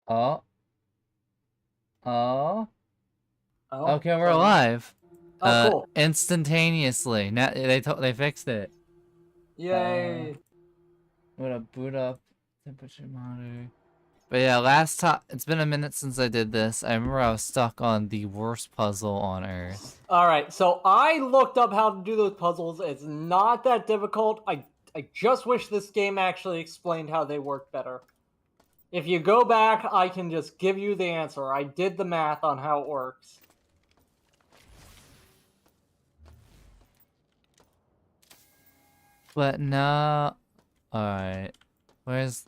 Oh, oh. Oh, Okay, we're alive. Oh, cool. Instantaneously. Now they fixed it. Yay. I'm gonna boot up temperature monitor. But yeah, last time it's been a minute since I did this. I remember I was stuck on the worst puzzle on Earth. Alright, so I looked up how to do those puzzles. It's not that difficult. I just wish this game actually explained how they work better. If you go back, I can just give you the answer. I did the math on how it works. But no. Alright. Where's...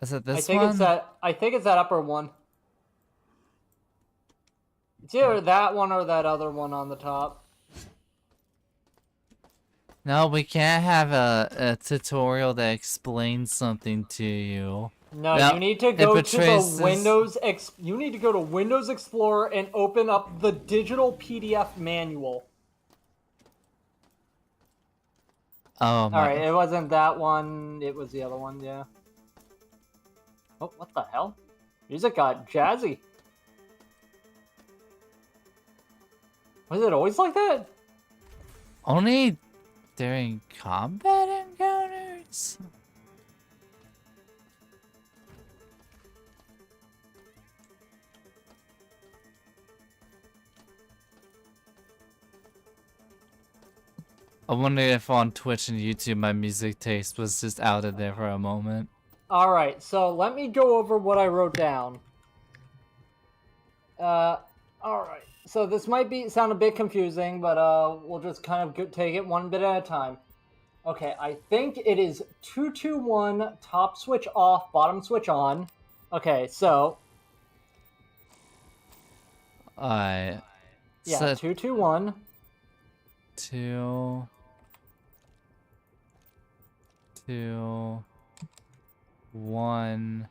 Is it this one? I think it's that upper one. It's either that one or that other one on the top. No, we can't have a tutorial that explains something to you. No, Well, you need to go to the Windows you need to go to Windows Explorer and open up the digital PDF manual. Oh my. Alright, it wasn't that one, it was the other one, yeah. Oh, what the hell? Music got jazzy. Was it always like that? Only during combat encounters? I wonder if on Twitch and YouTube my music taste was just out of there for a moment. Alright, so let me go over what I wrote down. Alright. So this might sound a bit confusing, but we'll just kind of take it one bit at a time. Okay, I think it is 221 top switch off, bottom switch on. Okay, so... Alright. Yeah, so 221. 2... 2... 1...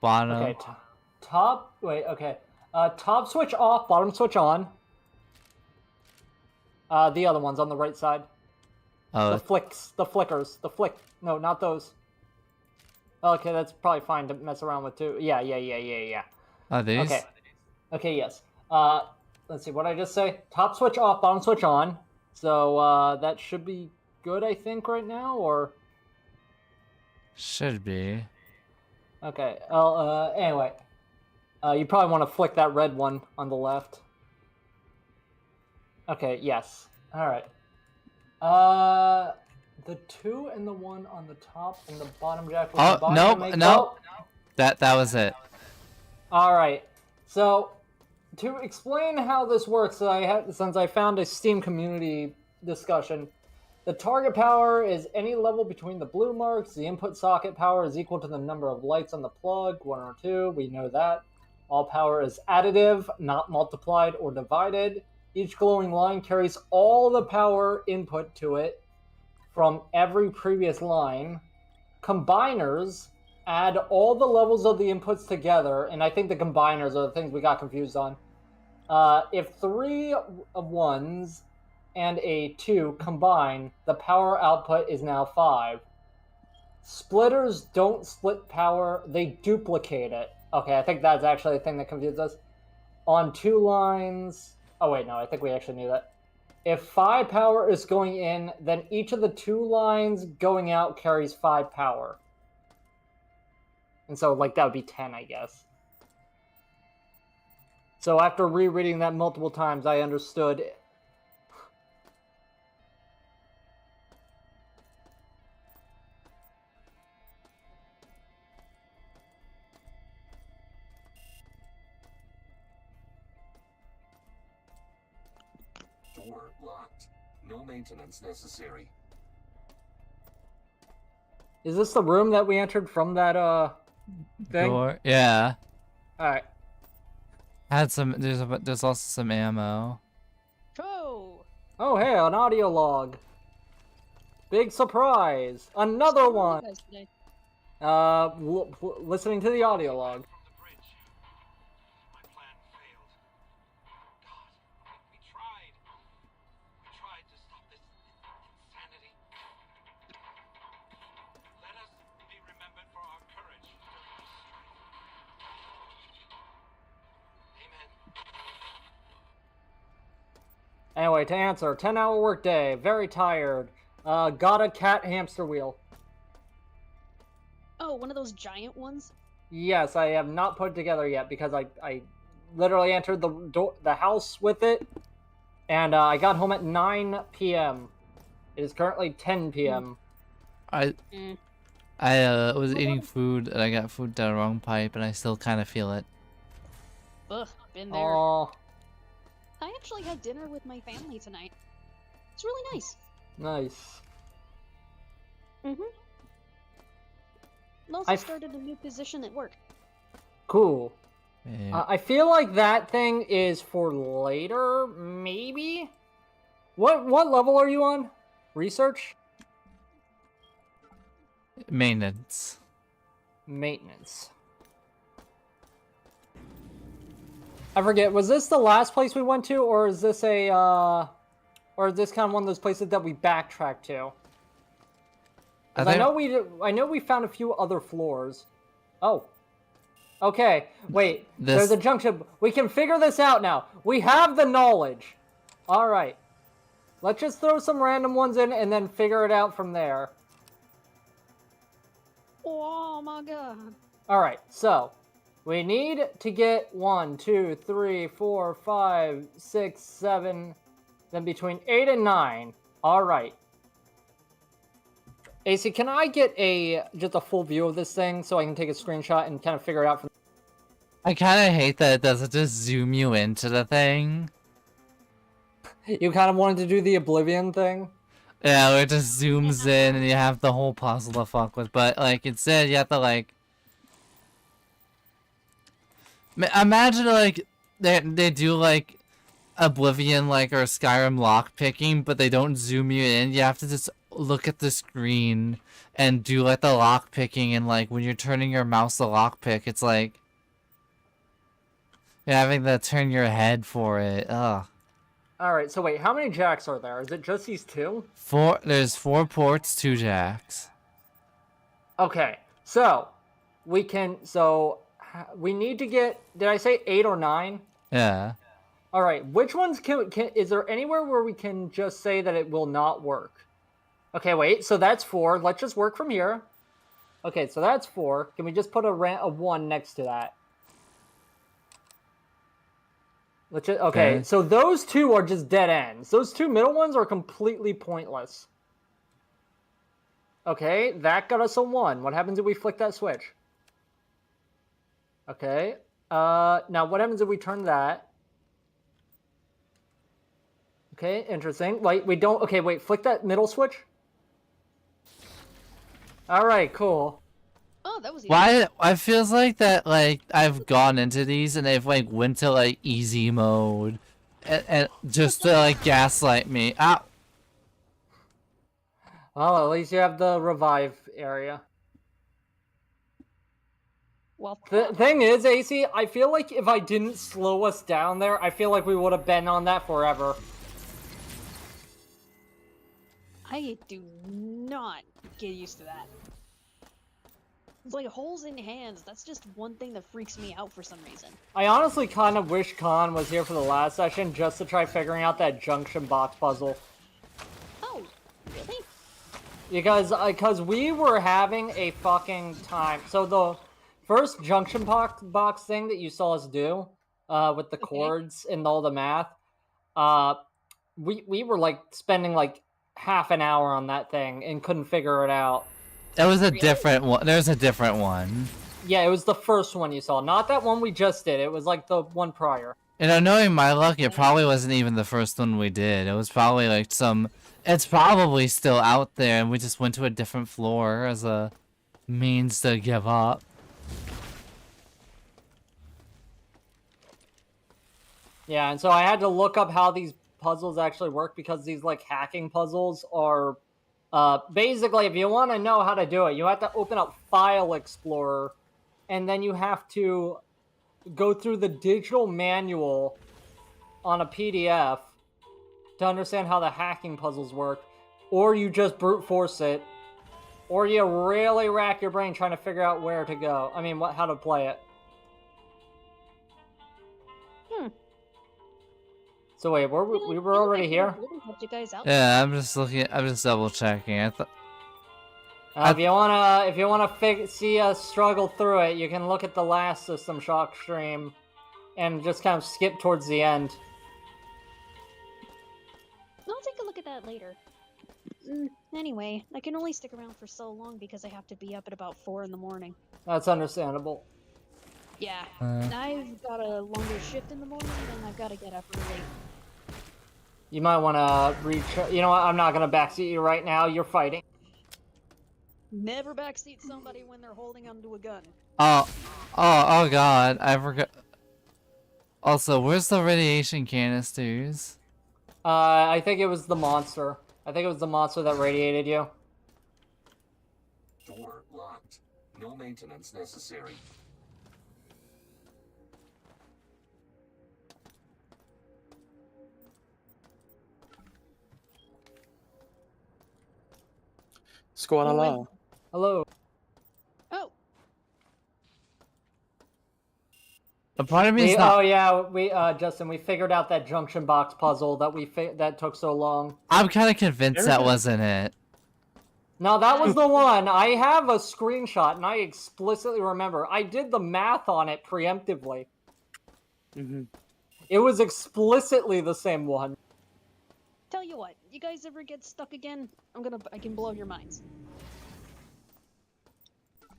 Bottom... Okay, top... Wait, okay. Top switch off, bottom switch on. The other ones on the right side. Oh. The flickers. No, not those. Okay, that's probably fine to mess around with too. Yeah. Are these? Okay, yes. Let's see, what did I just say? Top switch off, bottom switch on. So, that should be good, I think, right now, or... Should be. Okay, well, anyway. You probably want to flick that red one on the left. Okay, yes. Alright. The 2 and the 1 on the top and the bottom jack. Oh, nope. That was it. Alright. So, to explain how this works, since I found a Steam community discussion, the target power is any level between the blue marks. The input socket power is equal to the number of lights on the plug, 1 or 2. We know that. All power is additive, not multiplied or divided. Each glowing line carries all the power input to it from every previous line. Combiners add all the levels of the inputs together, and I think the combiners are the things we got confused on. If 3 of 1s and a 2 combine, the power output is now 5. Splitters don't split power, they duplicate it. Okay, I think that's actually the thing that confuses us. On 2 lines... Oh wait, no, I think we actually knew that. If 5 power is going in, then each of the 2 lines going out carries 5 power. And so, like, that would be 10, I guess. So after rereading that multiple times, I understood. Door locked. No maintenance necessary. Is this the room that we entered from that, thing? Door? Yeah. Alright. There's also some ammo. Oh, hey, an audio log. Big surprise! Another one! Listening to the audio log. Anyway, to answer, 10-hour workday, very tired. Got a cat hamster wheel. Oh, one of those giant ones? Yes, I have not put it together yet because I literally entered the house with it, and I got home at 9 p.m. It is currently 10 p.m. I Mm. I was eating food and I got food down the wrong pipe and I still kind of feel it. Ugh, been there. Oh, I actually had dinner with my family tonight. It's really nice. nice. Mm-hmm. And also I started a new position at work. Cool. Yeah. I feel like that thing is for later, maybe? What level are you on? Research? Maintenance. Maintenance. I forget, was this the last place we went to, or is this or is this kind of one of those places that we backtracked to? 'Cause I know we found a few other floors. Oh. Okay, wait. There's a junction. We can figure this out now. We have the knowledge. All right. Let's just throw some random ones in and then figure it out from there. Oh my god. All right, so we need to get 1, 2, 3, 4, 5, 6, 7, then between 8 and 9. All right. AC, can I get just a full view of this thing so I can take a screenshot and kind of figure it out from I kind of hate that it doesn't just zoom you into the thing. You kind of wanted to do the Oblivion thing? Yeah, where it just zooms in and you have the whole puzzle to fuck with, but like instead you have to like imagine like they do like Oblivion like or Skyrim lock picking, but they don't zoom you in. You have to just look at the screen and do like the lock picking, and like when you're turning your mouse to lock pick, it's like you're having to turn your head for it. Ugh. All right, so wait, how many jacks are there? Is it just these 2? There's 4 ports, 2 jacks. Okay, so we need to get, did I say 8 or 9? Yeah. All right, which ones is there anywhere where we can just say that it will not work? Okay, wait, so that's 4. Let's just work from here. Okay, so that's 4. Can we just put a 1 next to that? Okay, so those 2 are just dead ends. Those 2 middle ones are completely pointless. Okay, that got us a 1. What happens if we flick that switch? Okay, now what happens if we turn that? Okay, interesting. Wait, we don't... Okay, wait, flick that middle switch. Alright, cool. Oh, that was easy. Why? I feels like that. Like I've gone into these and they've like went to like easy mode, and just to like gaslight me. Ow. Well, at least you have the revive area. Well, The thing is, AC, I feel like if I didn't slow us down there, I feel like we would have been on that forever. I do not get used to that. It's like holes in hands. That's just one thing that freaks me out for some reason. I honestly kind of wish Khan was here for the last session just to try figuring out that junction box puzzle. Oh, really? Because we were having a fucking time. So the first junction box thing that you saw us do, with the chords and all the math, we were like spending like half an hour on that thing and couldn't figure it out. That was a different one. There's a different one. Yeah, it was the first one you saw, not that one we just did. It was like the one prior. And knowing my luck, it probably wasn't even the first one we did. It was probably like some. It's probably still out there, and we just went to a different floor as a means to give up. Yeah, and so I had to look up how these puzzles actually work because these like hacking puzzles are basically, if you want to know how to do it, you have to open up File Explorer and then you have to go through the digital manual on a PDF to understand how the hacking puzzles work, or you just brute force it, or you really rack your brain trying to figure out where to go. I mean, how to play it. So wait, we were already here? Helped you guys out. Yeah, I'm just looking. I'm just double checking. I thought. If you wanna see us struggle through it, you can look at the last System Shock stream, and just kind of skip towards the end. I'll take a look at that later. Anyway, I can only stick around for so long because I have to be up at about 4 in the morning. That's understandable. Yeah, Uh. I've got a longer shift in the morning, and I've got to get up early. You might want to reach. You know what? I'm not gonna backseat you right now. You're fighting. Never backseat somebody when they're holding onto a gun. Oh God! I forgot. Also, where's the radiation canisters? I think it was the monster. I think it was the monster that radiated you. Door locked. No maintenance necessary. Squalala. Hello. Oh, A part of me is not. Oh yeah, Justin, we figured out that junction box puzzle that took so long. I'm kind of convinced There that we go. wasn't it. No, that was the one. I have a screenshot, and I explicitly remember. I did the math on it preemptively. Mm-hmm. It was explicitly the same one. tell you what, you guys ever get stuck again? I can blow your minds.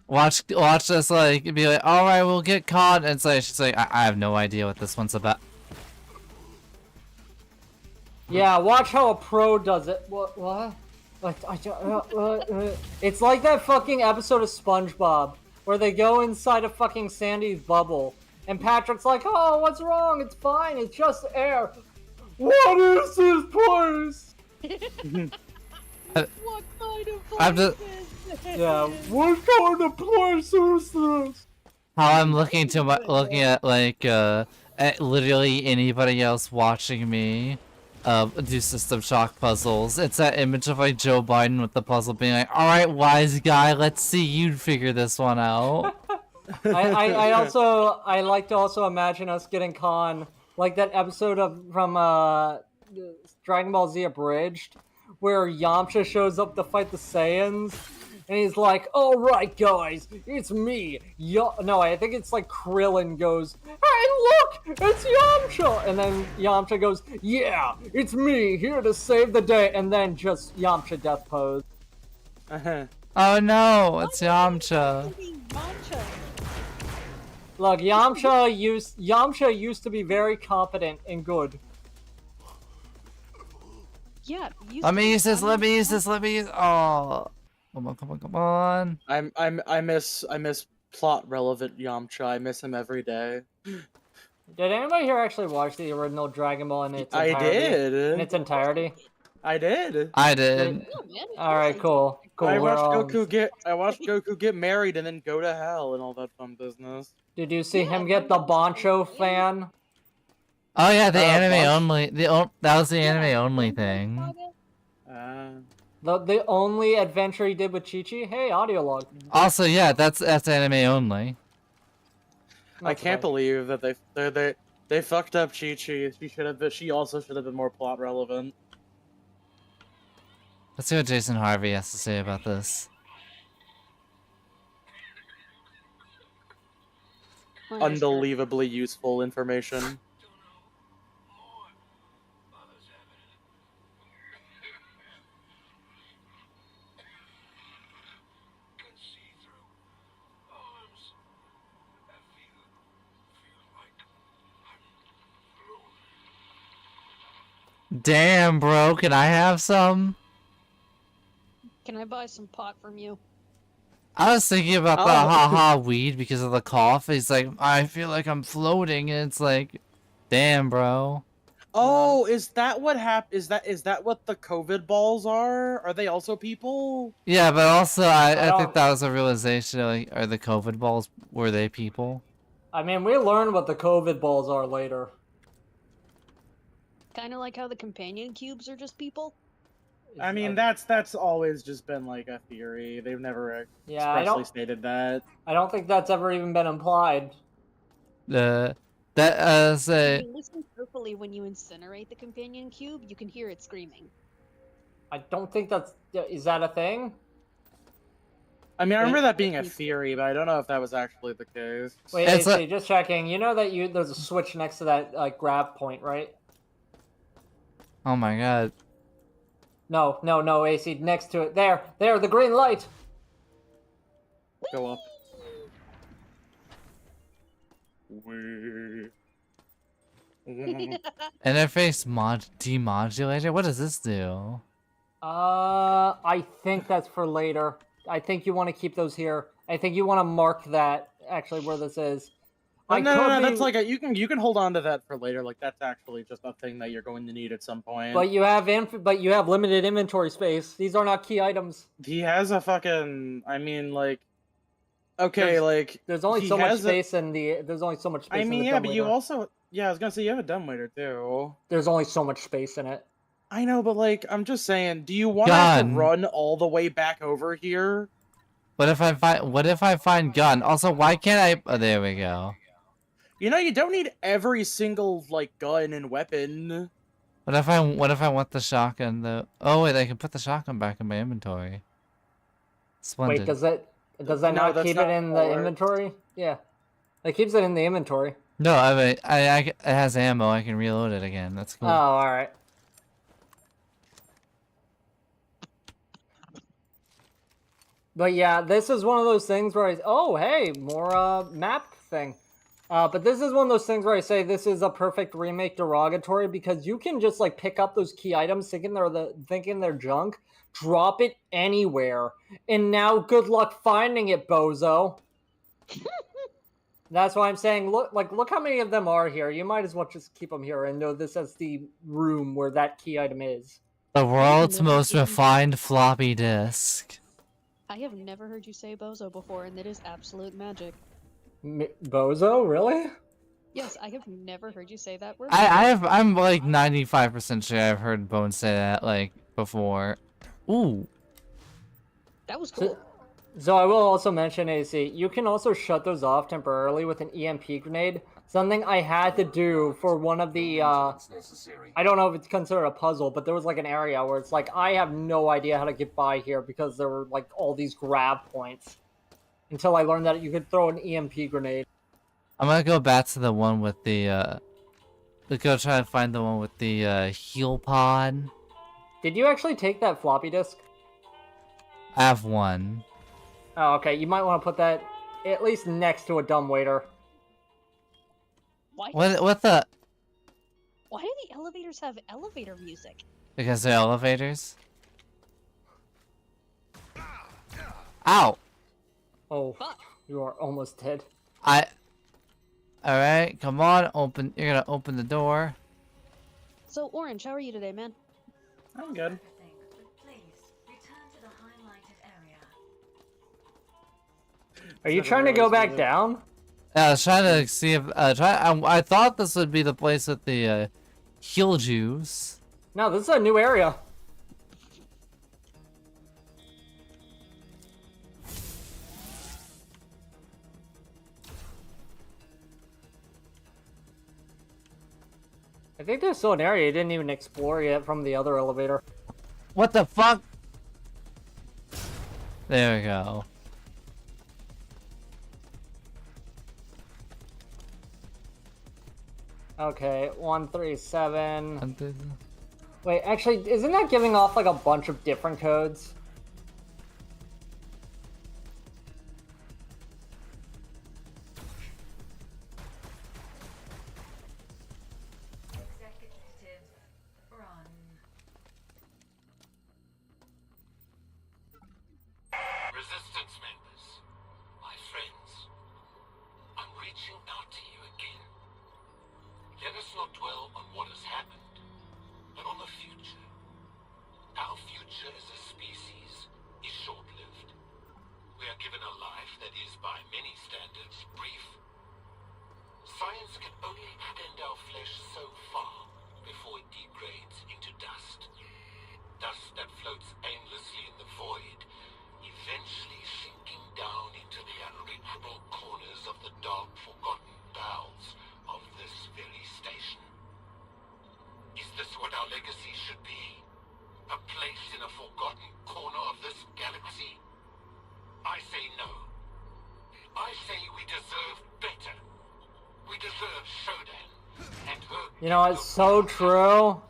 Watch us like be like, all right, we'll get caught, and it's like she's like, I have no idea what this one's about. Yeah, watch how a pro does it. What? Like, it's like that fucking episode of SpongeBob where they go inside of fucking Sandy's bubble, and Patrick's like, "Oh, what's wrong? It's fine. It's just air." What is this place? What kind of I'm just- place is this? Yeah, what kind of place is this? How I'm looking at like at literally anybody else watching me do System Shock puzzles. It's that image of like Joe Biden with the puzzle being like, all right, wise guy, let's see you figure this one out. I like to also imagine us getting conned like that episode from Dragon Ball Z Abridged where Yamcha shows up to fight the Saiyans. And he's like, "All right, guys, it's me." No, I think it's like Krillin goes, "Hey, look, it's Yamcha!" And then Yamcha goes, "Yeah, it's me, here to save the day." And then just Yamcha death pose. Oh no, it's Yamcha. Mancha. Look, Yamcha used to be very competent and good. Yeah. Let me use this. Oh, come on. I miss plot relevant Yamcha. I miss him every day. Did anybody here actually watch the original Dragon Ball in its I entirety? did. In its entirety? I did. I did. Oh, man, All right, cool. I we're watched all- Goku get married and then go to hell and all that fun business. Did you see Yeah, him get the Boncho fan? Oh yeah, the anime Bunch- only. That was the anime only thing. The only adventure he did with Chi-Chi? Hey, audio log. Also, yeah, that's anime only. I can't believe that they fucked up Chi-Chi. She also should have been more plot relevant. Let's see what Jason Harvey has to say about this. Unbelievably useful information. Damn, bro, can I have some? Can I buy some pot from you? I was thinking about the Oh. haha weed because of the cough. He's like, I feel like I'm floating, and it's like, damn, bro. Oh, is that what Is that what the COVID balls are? Are they also people? Yeah, but also I don't- think that was a realization. Like, are the COVID balls, were they people? I mean, we learned what the COVID balls are later. Kind of like how the companion cubes are just people. I mean, that's always just been like a theory. They've never Yeah, I expressly don't. stated that. I don't think that's ever even been implied. That If say you listen carefully Hopefully, when you incinerate the companion cube, you can hear it screaming. I don't think that's. Is that a thing? I mean, I Wait. remember that being a theory, but I don't know if that was actually the case. Wait, It's AC, just checking. You know that there's a switch next to that grab point, right? Oh my god. No, AC, next to it. There, the green light. Go up. Wee. Interface demodulator? What does this do? I think that's for later. I think you want to keep those here. I think you want to mark that actually where this is. No, that's like you can hold on to that for later. Like that's actually just a thing that you're going to need at some point. But you have limited inventory space. These are not key items. He has a fucking. I mean, like. Okay, there's only so much space in the. There's only so much space. I mean, in the yeah, but dumbwaiter. you also. Yeah, I was gonna say you have a dumbwaiter too. There's only so much space in it. I know, but like, I'm just saying. Do you want to have to run all the way back over here? What if I find gun? Also, why can't I? Oh, there we go. You know, you don't need every single like gun and weapon. What if I want the shotgun though? Oh wait, I can put the shotgun back in my inventory. Splendid. Wait, does that not keep it in the inventory? Yeah, it keeps it in the inventory. No, I mean, it has ammo. I can reload it again. That's cool. Oh, all right. But yeah, this is one of those things where oh hey, more map thing. But this is one of those things where I say this is a perfect remake derogatory because you can just like pick up those key items thinking they're junk, drop it anywhere, and now good luck finding it, bozo. That's why I'm saying look how many of them are here. You might as well just keep them here and know this as the room where that key item is. The world's most refined floppy disk. I have never heard you say bozo before, and it is absolute magic. Bozo, really? Yes, I have never heard you say that word. I'm like 95% sure I've heard Bone say that like before. Ooh. That was cool. So I will also mention, AC, you can also shut those off temporarily with an EMP grenade. Something I had to do for one of the, I don't know if it's considered a puzzle, but there was like an area where it's like, I have no idea how to get by here because there were like all these grab points. Until I learned that you could throw an EMP grenade. I'm gonna go back to the one with the, let's go try to find the one with the, heal pod. Did you actually take that floppy disk? I have one. Oh, okay. You might want to put that at least next to a dumbwaiter. Why? What the? Why do the elevators have elevator music? Because they're elevators? Ow! Oh, Fuck. you are almost dead. Alright, come on, you're gonna open the door. So, Orange, how are you today, man? I'm good. Are you trying to go back down? I was trying to see if, I thought this would be the place with the, heal juice. No, this is a new area. I think there's still an area you didn't even explore yet from the other elevator. What the fuck? There we go. Okay, 137. Wait, actually, isn't that giving off like a bunch of different codes? Resistance members, my friends, I'm reaching out to you again. Let us not dwell on what has happened, but on the future. Our future as a species is short-lived. We are given a life that is, by many standards, brief. Science can only extend our flesh so far before it degrades into dust. Dust that floats aimlessly in the void, eventually sinking down into the unreachable corners of the dark, forgotten bowels of this very station. what our legacy should be? A place in a forgotten corner of this galaxy? I say no. I say we deserve better. We deserve Shodan and her. You know, it's so true.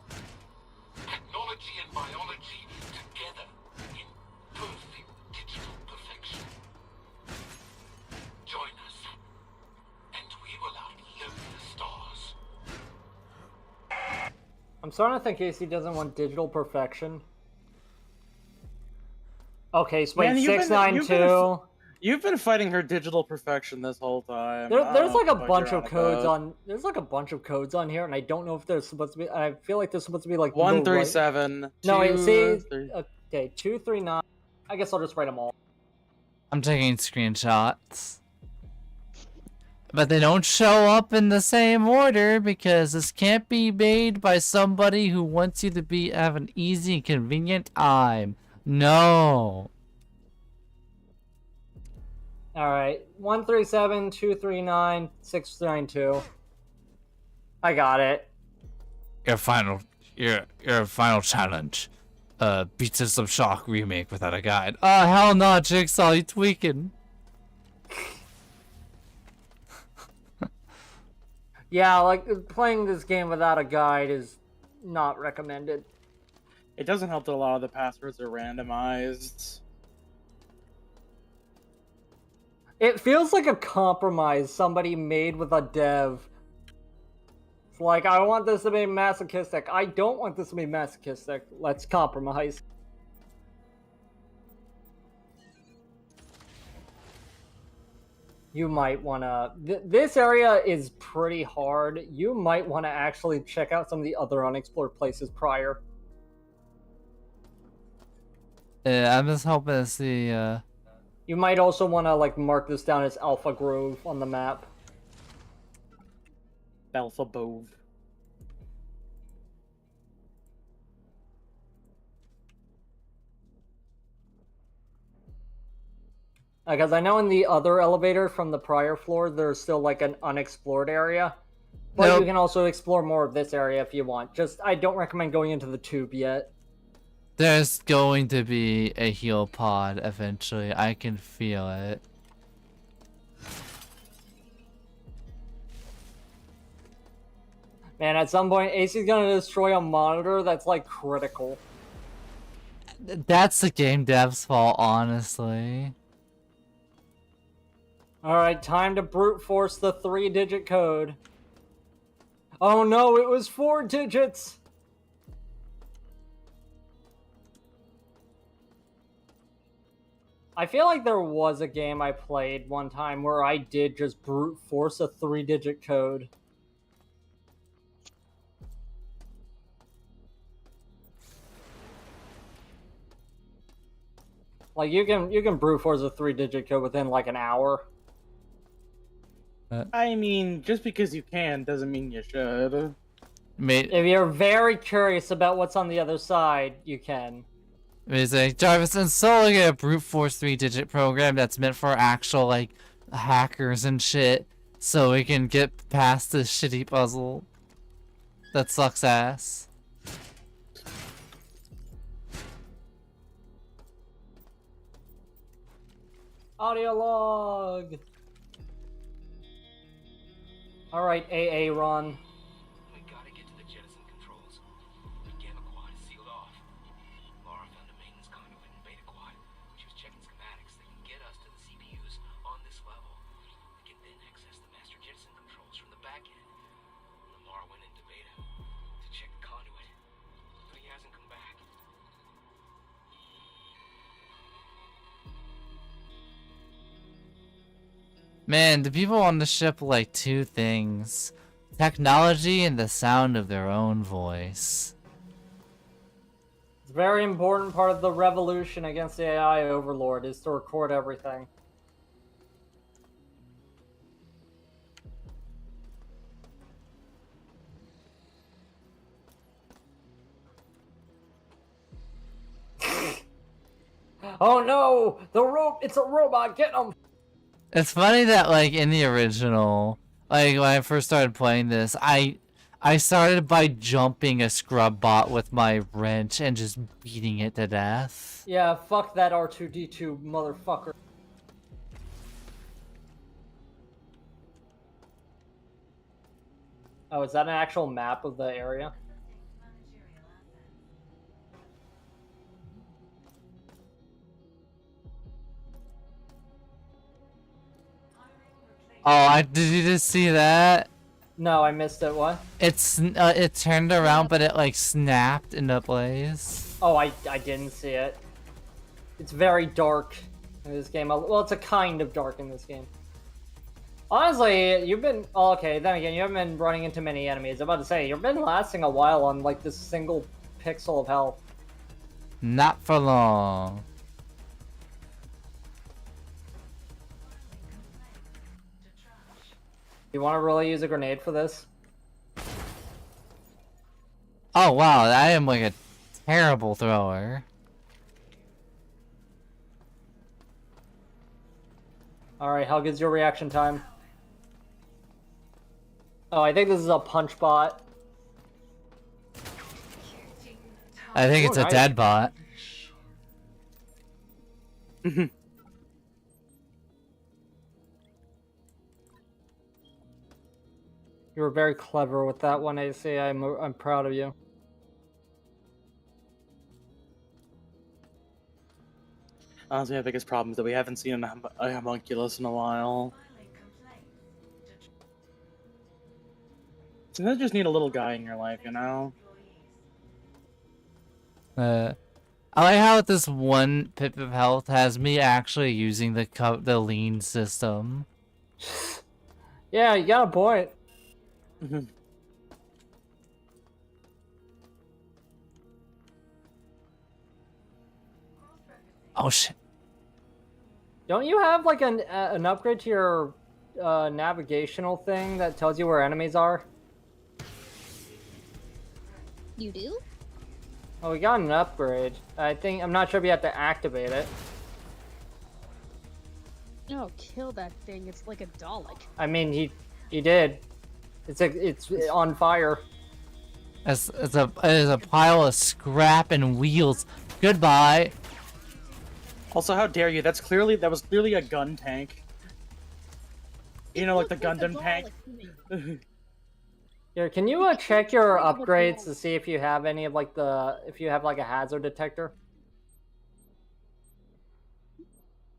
Technology and biology together in perfect digital perfection. Join us, and we will outlive the stars. I'm starting to think AC doesn't want digital perfection. Okay, so wait, Man, you've been- 692. You've been fighting her digital perfection this whole time. There's I like don't a know what bunch you're of on codes about. on. There's like a bunch of codes on here, and I don't know if there's supposed to be. I feel like there's supposed to be like the right- 137. No, wait, see, 2, 3. okay, 239. I guess I'll just write them all. I'm taking screenshots. But they don't show up in the same order because this can't be made by somebody who wants you to have an easy and convenient time. No. All right, 137, 239, 692. I got it. Your final challenge. Beat System Shock remake without a guide. Oh hell no, Jigsaw, you tweaking. Yeah, like playing this game without a guide is not recommended. It doesn't help that a lot of the passwords are randomized. It feels like a compromise somebody made with a dev. It's like, I want this to be masochistic. I don't want this to be masochistic. Let's compromise. You might want to... this area is pretty hard. You might want to actually check out some of the other unexplored places prior. Yeah, I'm just hoping to see, You might also want to, like, mark this down as Alpha Grove on the map. Alpha Bove. Because I know in the other elevator from the prior floor, there's still, like, an unexplored area. But Nope. you can also explore more of this area if you want. Just, I don't recommend going into the tube yet. there's going to be a heal pod eventually. I can feel it. Man, at some point, AC's gonna destroy a monitor that's, like, critical. That's the game dev's fault, honestly. Alright, time to brute force the 3-digit code. Oh no, it was 4 digits! I feel like there was a game I played one time where I did just brute force a 3-digit code. Like, you can brute force a 3-digit code within like an hour. I mean, just because you can doesn't mean you should. Mate, If you're very curious about what's on the other side, you can. it's like, Jarvis, and so like a brute force 3-digit program that's meant for actual, like, hackers and shit, so we can get past this shitty puzzle that sucks ass. Audio log! Alright, AA run. We gotta get to the jettison controls. The gamma quad is sealed off. Laura found a maintenance conduit in beta quad. She was checking schematics that can get us to the CPUs on this level. We can then access the master jettison controls from the back end. Lamar went into beta to check the conduit, but he hasn't come back. Man, the people on the ship like two things. Technology and the sound of their own voice. It's a very important part of the revolution against the AI overlord is to record everything. Oh no! It's a robot, get him! It's funny that, like, in the original, like, when I first started playing this, I I started by jumping a scrub bot with my wrench and just beating it to death. Yeah, fuck that R2-D2 motherfucker. Oh, is that an actual map of the area? Oh, did you just see that? No, I missed it. What? It turned around, but it like snapped into place. Oh, I didn't see it. It's very dark in this game. Well, it's a kind of dark in this game. Honestly, you've been... Oh, okay, then again, you haven't been running into many enemies. I'm about to say, you've been lasting a while on, like, this single pixel of health. Not for long. You want to really use a grenade for this? Oh wow, I am like a terrible thrower. Alright, how good's your reaction time? Oh, I think this is a punch bot. I think it's a nice. dead bot. You were very clever with that one, AC. I'm proud of you. Honestly, the biggest problem is that we haven't seen a homunculus in a while. Sometimes you just need a little guy in your life, you know? I like how this one pip of health has me actually using the lean system. Yeah, you got a point. Oh shit. Don't you have like an upgrade to your navigational thing that tells you where enemies are? You do? Oh, we got an upgrade. I'm not sure if you have to activate it. No, kill that thing. It's like a Dalek. I mean, he did. It's on fire. It's a pile of scrap and wheels. Goodbye. Also, how dare you? That was clearly a gun tank. You know, like the Gundam tank. Here, can you check your upgrades to see if you have any of like if you have like a hazard detector?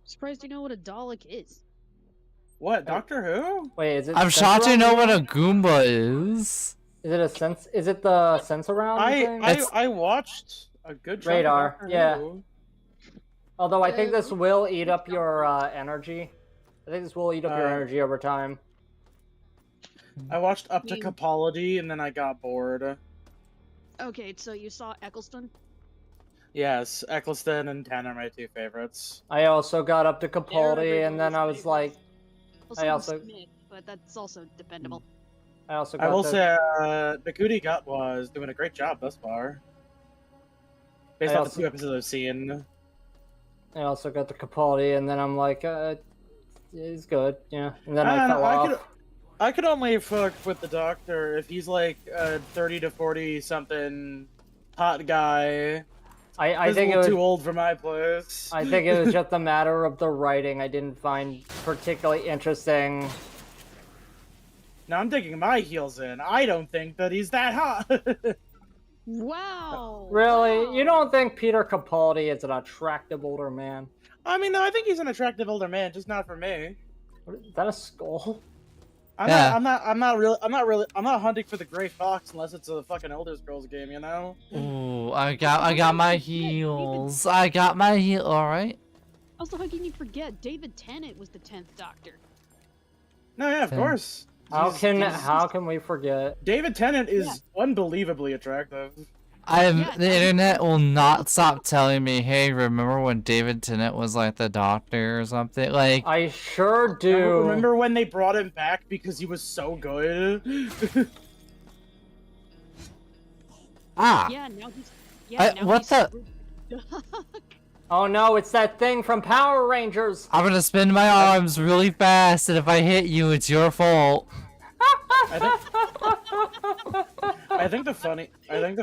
Surprised you know what a Dalek is. What, Doctor Who? Wait, is it? I'm shocked you know what a Goomba is. Is it a sense? Is it the sense around thing? I watched a good chunk of Radar, Doctor yeah. Who. Although I think this will eat up your energy. I think this will eat up your energy over time. I watched up to Capaldi and then I got bored. Okay, so you saw Eccleston? Yes, Eccleston and Tan are my two favorites. I also got up to Capaldi, and then I was favorites. like, Also, I also- Smith, but that's also dependable. I also got I will to, say, Nakuti Gut was doing a great job thus far. Based I on the also- 2 episodes I've seen. I also got to Capaldi, and then I'm like, he's good, yeah. And then I don't fell know, off. I could only fuck with the Doctor if he's like a 30 to 40 something hot guy. I He's think a it little was. too old for my place. I think it was just a matter of the writing I didn't find particularly interesting. Now I'm digging my heels in. I don't think that he's that hot. Wow! Really? wow. You don't think Peter Capaldi is an attractive older man? I mean, no, I think he's an attractive older man, just not for me. Is that a skull? I'm Yeah. not hunting for the gray fox unless it's a fucking Elder Scrolls game, you know? Ooh, I got my heels. I got my heel. All right. Also, how can you forget? David Tennant was the 10th Doctor. No, yeah, of Yeah. course. How He's- can we forget? David Tennant is unbelievably attractive. Yeah, The internet will not stop telling me, hey, remember when David Tennant was like the Doctor or something? Like, I sure do. Remember when they brought him back because he was so good? ah, Yeah, now he's. Now what he's the- Oh no, it's that thing from Power Rangers. I'm gonna spin my arms really fast, and if I hit you, it's your fault. I think I think the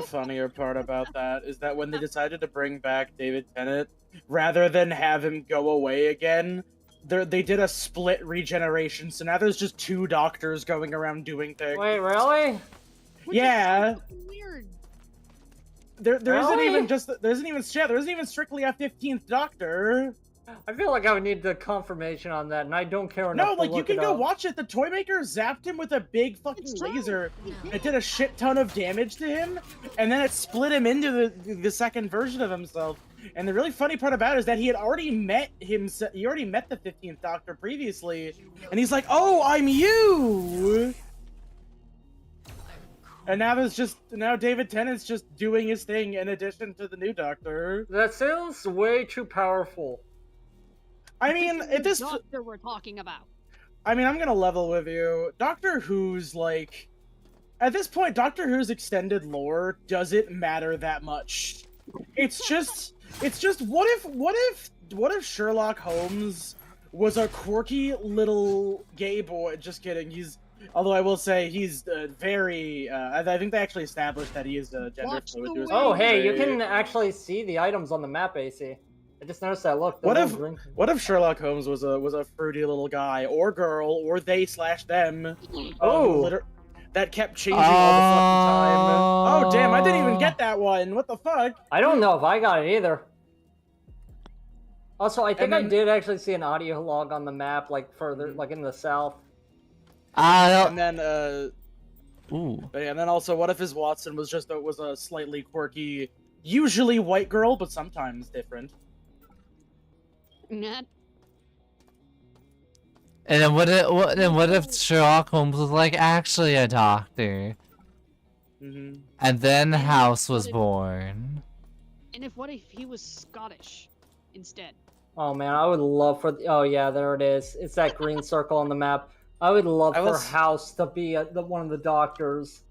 funnier part about that is that when they decided to bring back David Tennant, rather than have him go away again, they did a split regeneration. So now there's just 2 doctors going around doing things. Wait, really? Which is so Yeah. fucking weird. There isn't Really? even there isn't even strictly a 15th Doctor. I feel like I would need the confirmation on that, and I don't care enough No, to like you look can it go up. watch it. The toy maker zapped him with a big fucking It's true. laser. He It did. did a shit ton of damage to him, and then it split him into the second version of himself. And the really funny part about it is that he had already met him. He already met the 15th Doctor previously, and he's like, "Oh, I'm you." And now David Tennant's just doing his thing in addition to the new Doctor. That sounds way too powerful. I mean, at this, Doctor we're talking about. I mean, I'm gonna level with you. Doctor Who's like, at this point, Doctor Who's extended lore doesn't matter that much. It's just what if Sherlock Holmes was a quirky little gay boy? Just kidding. Although I will say he's very. I think they actually established that he is gender Watch fluid. the to his way. Oh, own hey, you way. can actually see the items on the map, AC. I just noticed that. Look. What they're if all green. what if Sherlock Holmes was a fruity little guy or girl or they/them? Oh. That kept changing all the fucking time. Oh damn! I didn't even Oh. get that one. What the fuck? I don't know if I got it either. Also, I think I then- did actually see an audio log on the map, like further, like in the south. And then Ooh. but yeah, and then also, what if his Watson was a slightly quirky, usually white girl, but sometimes different? Not And then what if Sherlock Holmes was like actually a doctor? Mm-hmm. And then House was born. And what if he was Scottish instead? Oh man, I would love for. Oh yeah, there it is. It's that green circle on the map. I would love I will for s- House to be one of the doctors.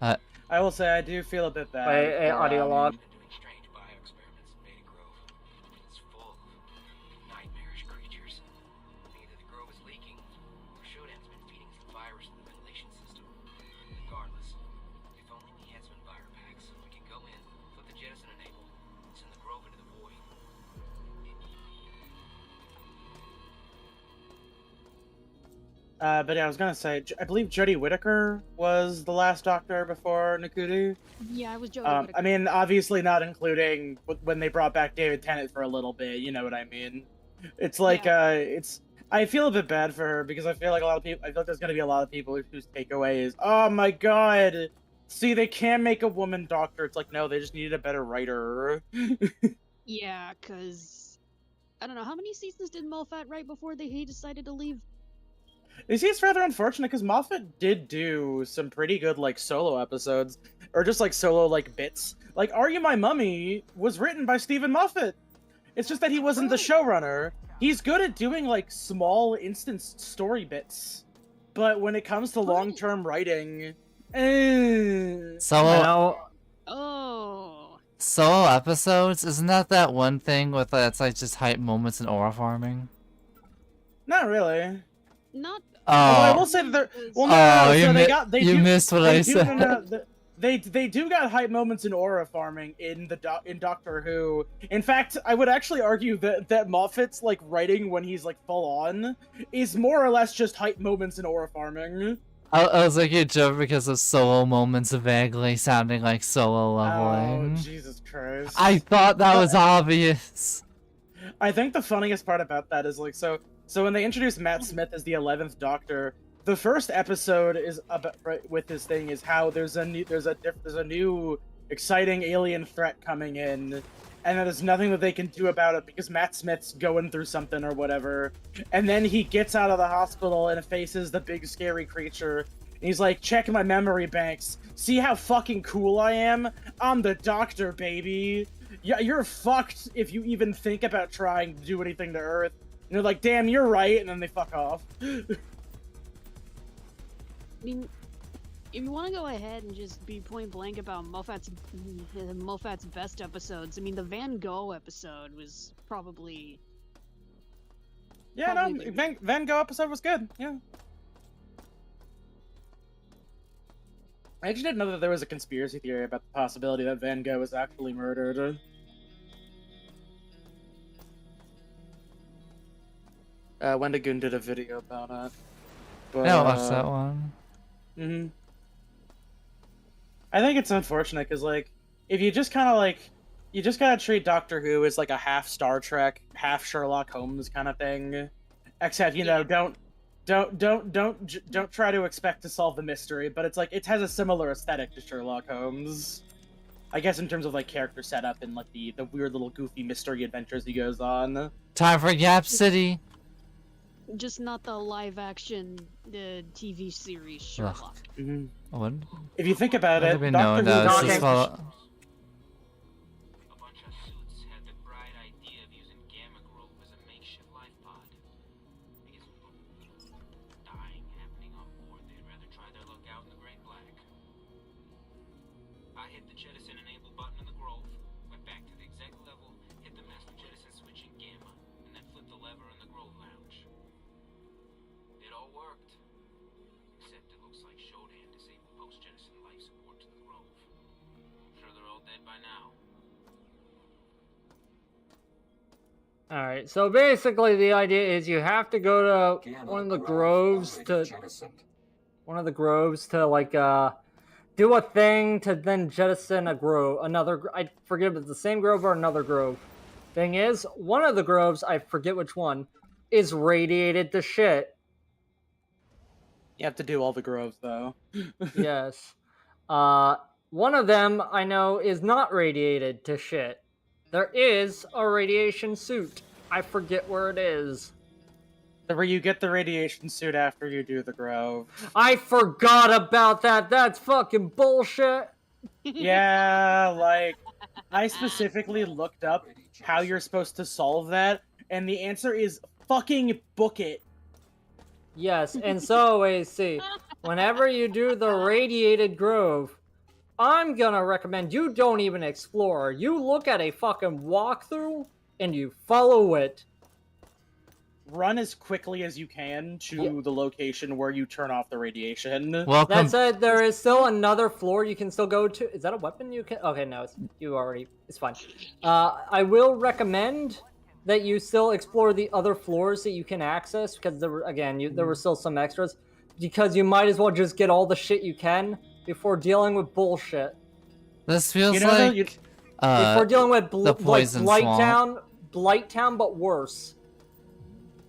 I will say I do feel a bit bad. Wait, for, audio log. Been doing strange bioexperiments in Beta Grove. It's full of nightmarish creatures. Either the grove is leaking, or Shodan's been feeding some virus in the ventilation system. Regardless, if only we had some enviropacks, we could go in, flip the jettison enable, and send the grove into the void. But yeah, I was gonna say, I believe Jodie Whittaker was the last Doctor before Nakuti. Yeah, I was joking. I mean, obviously not including when they brought back David Tennant for a little bit. You know what I mean? It's like, I feel a bit bad for her because I feel like I feel like there's gonna be a lot of people whose takeaway is, oh my god, see, they can make a woman Doctor. It's like, no, they just needed a better writer. Yeah, cause I don't know how many seasons did Moffat write before he decided to leave. You see, it's rather unfortunate because Moffat did do some pretty good like solo episodes, or just like solo like bits. Like "Are You My Mummy" was written by Stephen Moffat. It's just that he wasn't the showrunner. He's good at doing like small instance story bits, but when it comes to long-term writing, I Solo know. Oh, solo episodes, isn't that one thing with that's like just hype moments in aura farming? not really. not. Although I will Oh, say that they're because- well, no, oh, so they got they you do, missed what they I do, said. no, they do got hype moments in aura farming in in Doctor Who. In fact, I would actually argue that Moffat's like writing when he's like full on is more or less just hype moments in aura farming. I was like a joke because of solo moments vaguely sounding like solo Oh leveling. Jesus Christ! I thought that was obvious. I think the funniest part about that is like so when they introduced Matt Smith as the 11th Doctor, the first episode is about with this thing is how there's a new exciting alien threat coming in, and that there's nothing that they can do about it because Matt Smith's going through something or whatever. And then he gets out of the hospital and faces the big scary creature. And he's like, check my memory banks. See how fucking cool I am? I'm the Doctor, baby. Yeah, you're fucked if you even think about trying to do anything to Earth. And they're like, damn, you're right, and then they fuck off. I mean, if you want to go ahead and just be point blank about Moffat's best episodes, I mean, the Van Gogh episode was probably. Yeah, Probably no, Van Gogh episode was good, yeah. I actually didn't know that there was a conspiracy theory about the possibility that Van Gogh was actually murdered. Wendigoon did a video about it. But, I don't watch that one. hmm I think it's unfortunate because, like, if you just kind of like, you just gotta treat Doctor Who as like a half Star Trek, half Sherlock Holmes kind of thing. Except, you know, don't try to expect to solve the mystery. But it's like it has a similar aesthetic to Sherlock Holmes. I guess in terms of like character setup and like the weird little goofy mystery adventures he goes on. Time for Yap City. Just not the live action TV series Sherlock. Mhm. What? If you think about I've it, been Doctor knowing Who that. It's Doctor just called- A bunch of suits had the bright idea of using Gamma Grove as a makeshift life pod. Because with dying happening on board, they'd rather try their luck out in the Great Black. I hit the jettison enable button in the Grove, went back to the exec level, hit the master jettison switch in Gamma, and then flipped the lever in the Grove lounge. It all worked. Except it looks like Shodan disabled post-jettison life support to the Grove. I'm sure they're all dead by now. All right. So basically, the idea is you have to go to one of the groves to like do a thing to then jettison a grove. I forget if it's the same grove or another grove. Thing is, one of the groves, I forget which one, is radiated to shit. You have to do all the groves though. Yes. One of them I know is not radiated to shit. There is a radiation suit. I forget where it is. Where you get the radiation suit after you do the grove. I forgot about that. That's fucking bullshit. Yeah, like I specifically looked up how you're supposed to solve that, and the answer is fucking book it. Yes, and so AC, whenever you do the radiated grove, I'm gonna recommend you don't even explore. You look at a fucking walkthrough and you follow it. Run as quickly as you can to the location where you turn off the radiation. Welcome. That said, there is still another floor you can still go to. Is that a weapon you can? Okay, no, it's fine. I will recommend that you still explore the other floors that you can access because there were still some extras. Because you might as well just get all the shit you can before dealing with bullshit. This feels You know, like Before dealing with the poison swamp. Blighttown, but worse.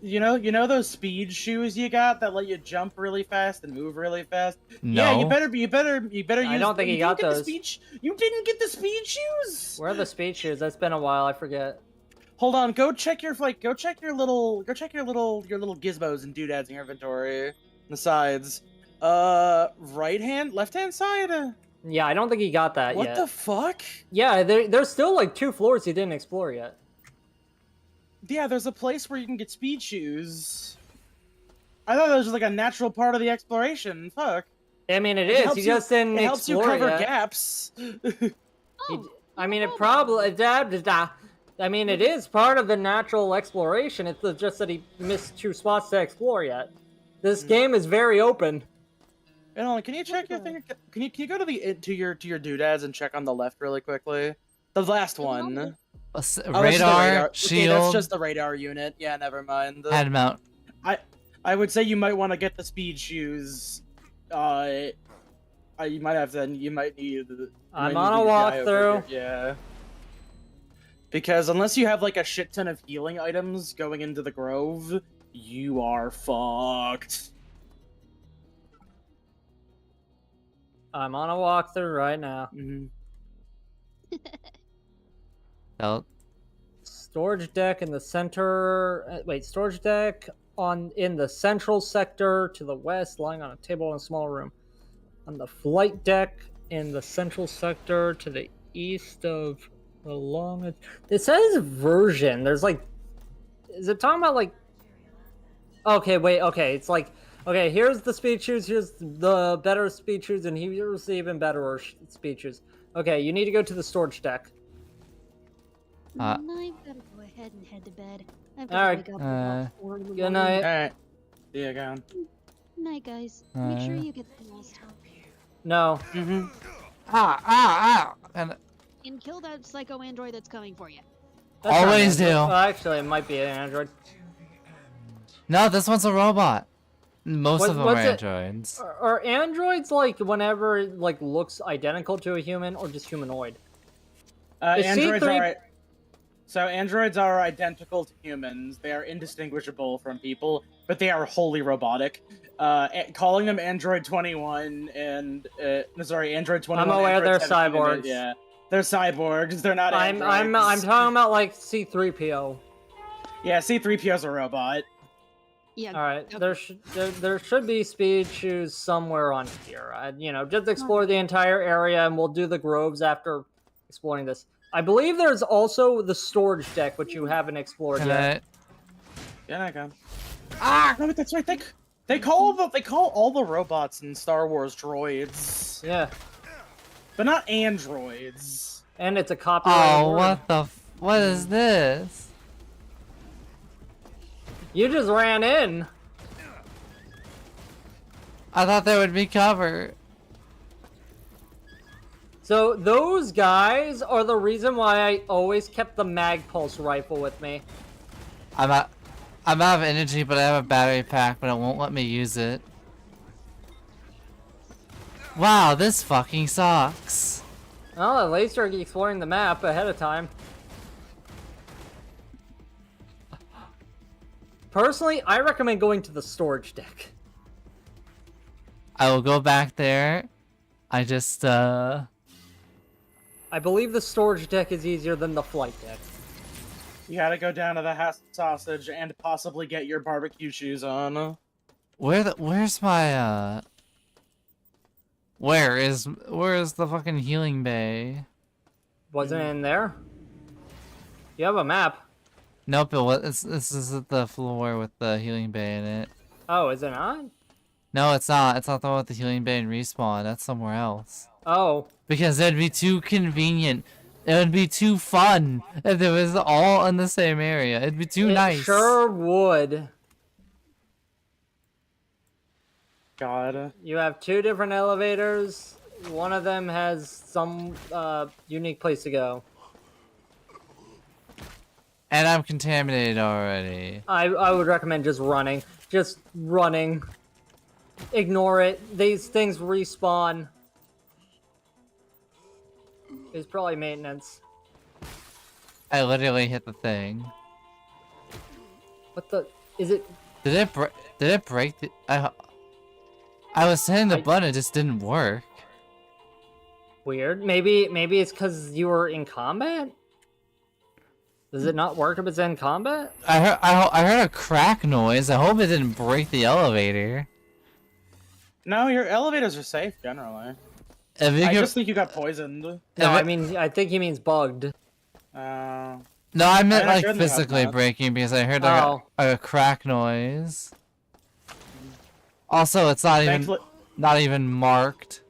You know those speed shoes you got that let you jump really fast and move really fast? No. Yeah, you better use. I don't think you he got didn't get those. the speed you didn't get the speed shoes. Where are the speed shoes? That's been a while. I forget. Hold on, go check your little gizmos and doodads in your inventory. The sides. Left hand side? Yeah, I don't think he got that What yet. the fuck? Yeah, there's still like 2 floors he didn't explore yet. Yeah, there's a place where you can get speed shoes. I thought that was just like a natural part of the exploration. Fuck. I mean, it It is. helps You just didn't It helps you explore cover yet. gaps. I mean, it probably. I mean, it is part of the natural exploration. It's just that he missed 2 spots to explore yet. This game is very open. And hold on, can you check your thing? Can you go to your doodads and check on the left really quickly? The last one. radar, Oh, that's just the radar. Okay, shield, that's just the radar unit. Yeah, never mind. head mount. I would say you might want to get the speed shoes. You might have to. You might need. I'm on a walkthrough. Yeah. Because unless you have like a shit ton of healing items going into the grove, you are fucked. I'm on a walkthrough right now. Mhm. Belt. Storage deck in the center. Storage deck in the central sector to the west, lying on a table in a small room. On the flight deck in the central sector to the east of the long. It says version. There's like, is it talking about like? Okay, wait. Okay, it's like. Okay, here's the speed shoes, here's the better speed shoes, and here's the even better speed shoes. Okay, you need to go to the storage deck. I better go ahead and head to bed. I've got Alright, to wake up about 4 in the good morning. night. Alright. Yeah, go on. Night, guys. Make sure Uh, you get the rest. No. Mm-hmm. And And kill that psycho android that's coming for you. That's not an always android. do. Well, actually, it might be an android. No, this one's a robot. Most of them are What's it? androids. Are androids like whenever it, like looks identical to a human or just humanoid? Is Androids C3 are so androids are identical to humans. They are indistinguishable from people, but they are wholly robotic. Calling them Android 21 and Android 21. I'm aware Android they're 17, cyborgs. Yeah, they're cyborgs. They're not. I'm androids. talking about like C3PO. Yeah, C-3PO's a robot. Yeah. All right, Okay. there should be speed shoes somewhere on here. Just explore the entire area, and we'll do the groves after exploring this. I believe there's also the storage deck, which you haven't explored Can yet. Yeah, I can. Ah, no, but that's right. They call all the robots in Star Wars droids, Yeah, but not androids. and it's a copyrighted Oh, word. what the? What is this? You just ran in. I thought they would be covered. So those guys are the reason why I always kept the mag pulse rifle with me. I'm out of energy, but I have a battery pack, but it won't let me use it. Wow, this fucking sucks. Well, at least you're exploring the map ahead of time. Personally, I recommend going to the storage deck. I will go back there. I just, I believe the storage deck is easier than the flight deck. You gotta go down to the Hass Sausage and possibly get your barbecue shoes on. where's my, where is the fucking healing bay? Wasn't it in there? You have a map. Nope, this is the floor with the healing bay in it. Oh, is it not? No, it's not. It's not the one with the healing bay and respawn. That's somewhere else. Oh, Because it'd be too convenient. It would be too fun if it was all in the same area. It'd be too it nice. sure would. God. You have two different elevators. One of them has some unique place to go. And I'm contaminated already. I would recommend just running. Just running. Ignore it. These things respawn. It's probably maintenance. I literally hit the thing. What the? Is it? Did it break the? I was hitting the button. It just didn't work. Weird. Maybe it's because you were in combat? Does it not work if it's in combat? I heard a crack noise. I hope it didn't break the elevator. No, your elevators are safe generally. If you I could- just think you got poisoned. No, If I it- mean, I think he means bugged. No, I meant I like shouldn't have physically that. breaking because I heard like, Oh. a crack noise. Also, it's not even marked.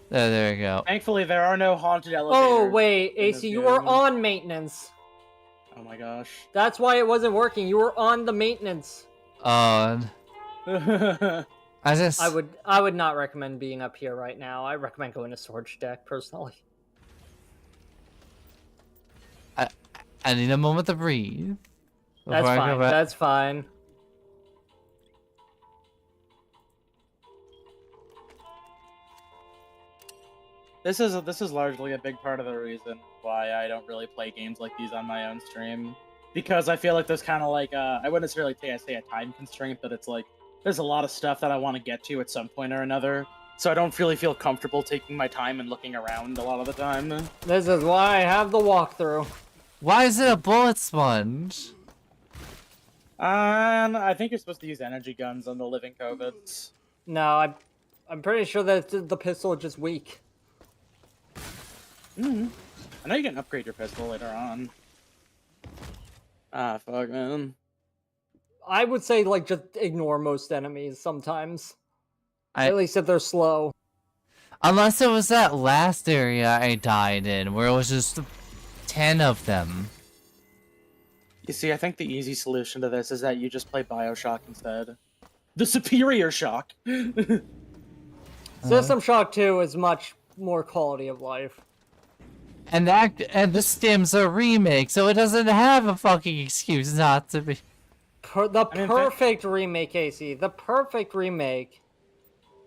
There you go. Thankfully, there are no haunted elevators. Oh, wait, in this AC, you were game. on maintenance. Oh my gosh. That's why it wasn't working. You were on the maintenance. I just I would not recommend being up here right now. I recommend going to storage deck personally. I need a moment to breathe. That's before I go fine. back. That's fine. This is largely a big part of the reason why I don't really play games like these on my own stream, because I feel like there's kind of like I wouldn't necessarily say a time constraint, but it's like there's a lot of stuff that I want to get to at some point or another, so I don't really feel comfortable taking my time and looking around a lot of the time. This is why I have the walkthrough. Why is it a bullet sponge? And I think you're supposed to use energy guns on the living COVIDs. No, I'm pretty sure that the pistol is just weak. I know you can upgrade your pistol later on. Ah, fuck, man. I would say like just ignore most enemies sometimes. I- At least if they're slow. Unless it was that last area I died in, where it was just 10 of them. You see, I think the easy solution to this is that you just play Bioshock instead. The superior shock! System Shock 2 is much more quality of life. And this game's a remake, so it doesn't have a fucking excuse not to be. Perfect remake, Casey. The perfect remake.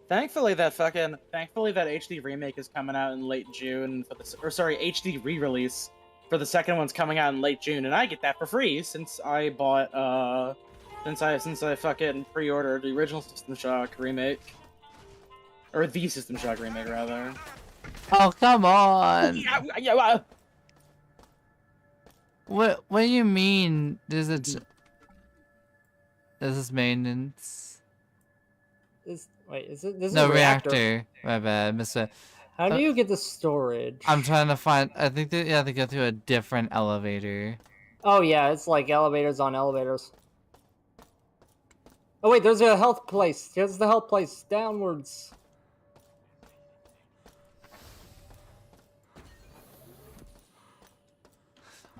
Thankfully that HD remake is coming out in late June for HD re-release for the second one's coming out in late June, and I get that for free since I bought since I fucking pre-ordered the original System Shock remake. Or the System Shock remake, rather. Oh, come on! Yeah. What do you mean? This is maintenance. This is No, a reactor. My bad, Mr. How do you get the storage? I'm trying to find. I think that you have to go through a different elevator. Oh yeah, it's like elevators on elevators. Oh wait, there's a health place. Here's the health place. Downwards.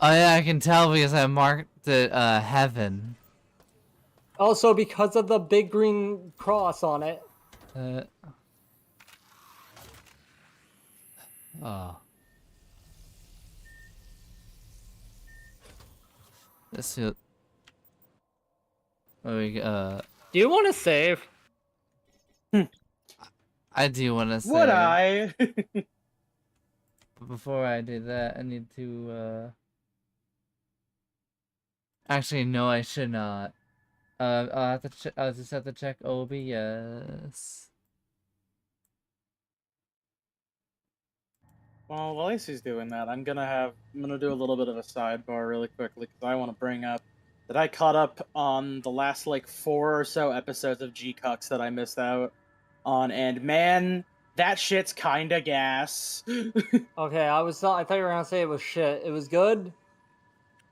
Oh yeah, I can tell because I marked it heaven. Also, because of the big green cross on it. Oh. This is. Do you want to save? I do want to save. Would I? But before I do that, I need to. Actually, no, I should not. I'll have to. I'll just have to check OBS. Well, while Lacey's doing that, I'm gonna do a little bit of a sidebar really quickly because I want to bring up that I caught up on the last like 4 or so episodes of G-Cucks that I missed out on, and man, that shit's kinda gas. Okay, I thought you were gonna say it was shit. It was good.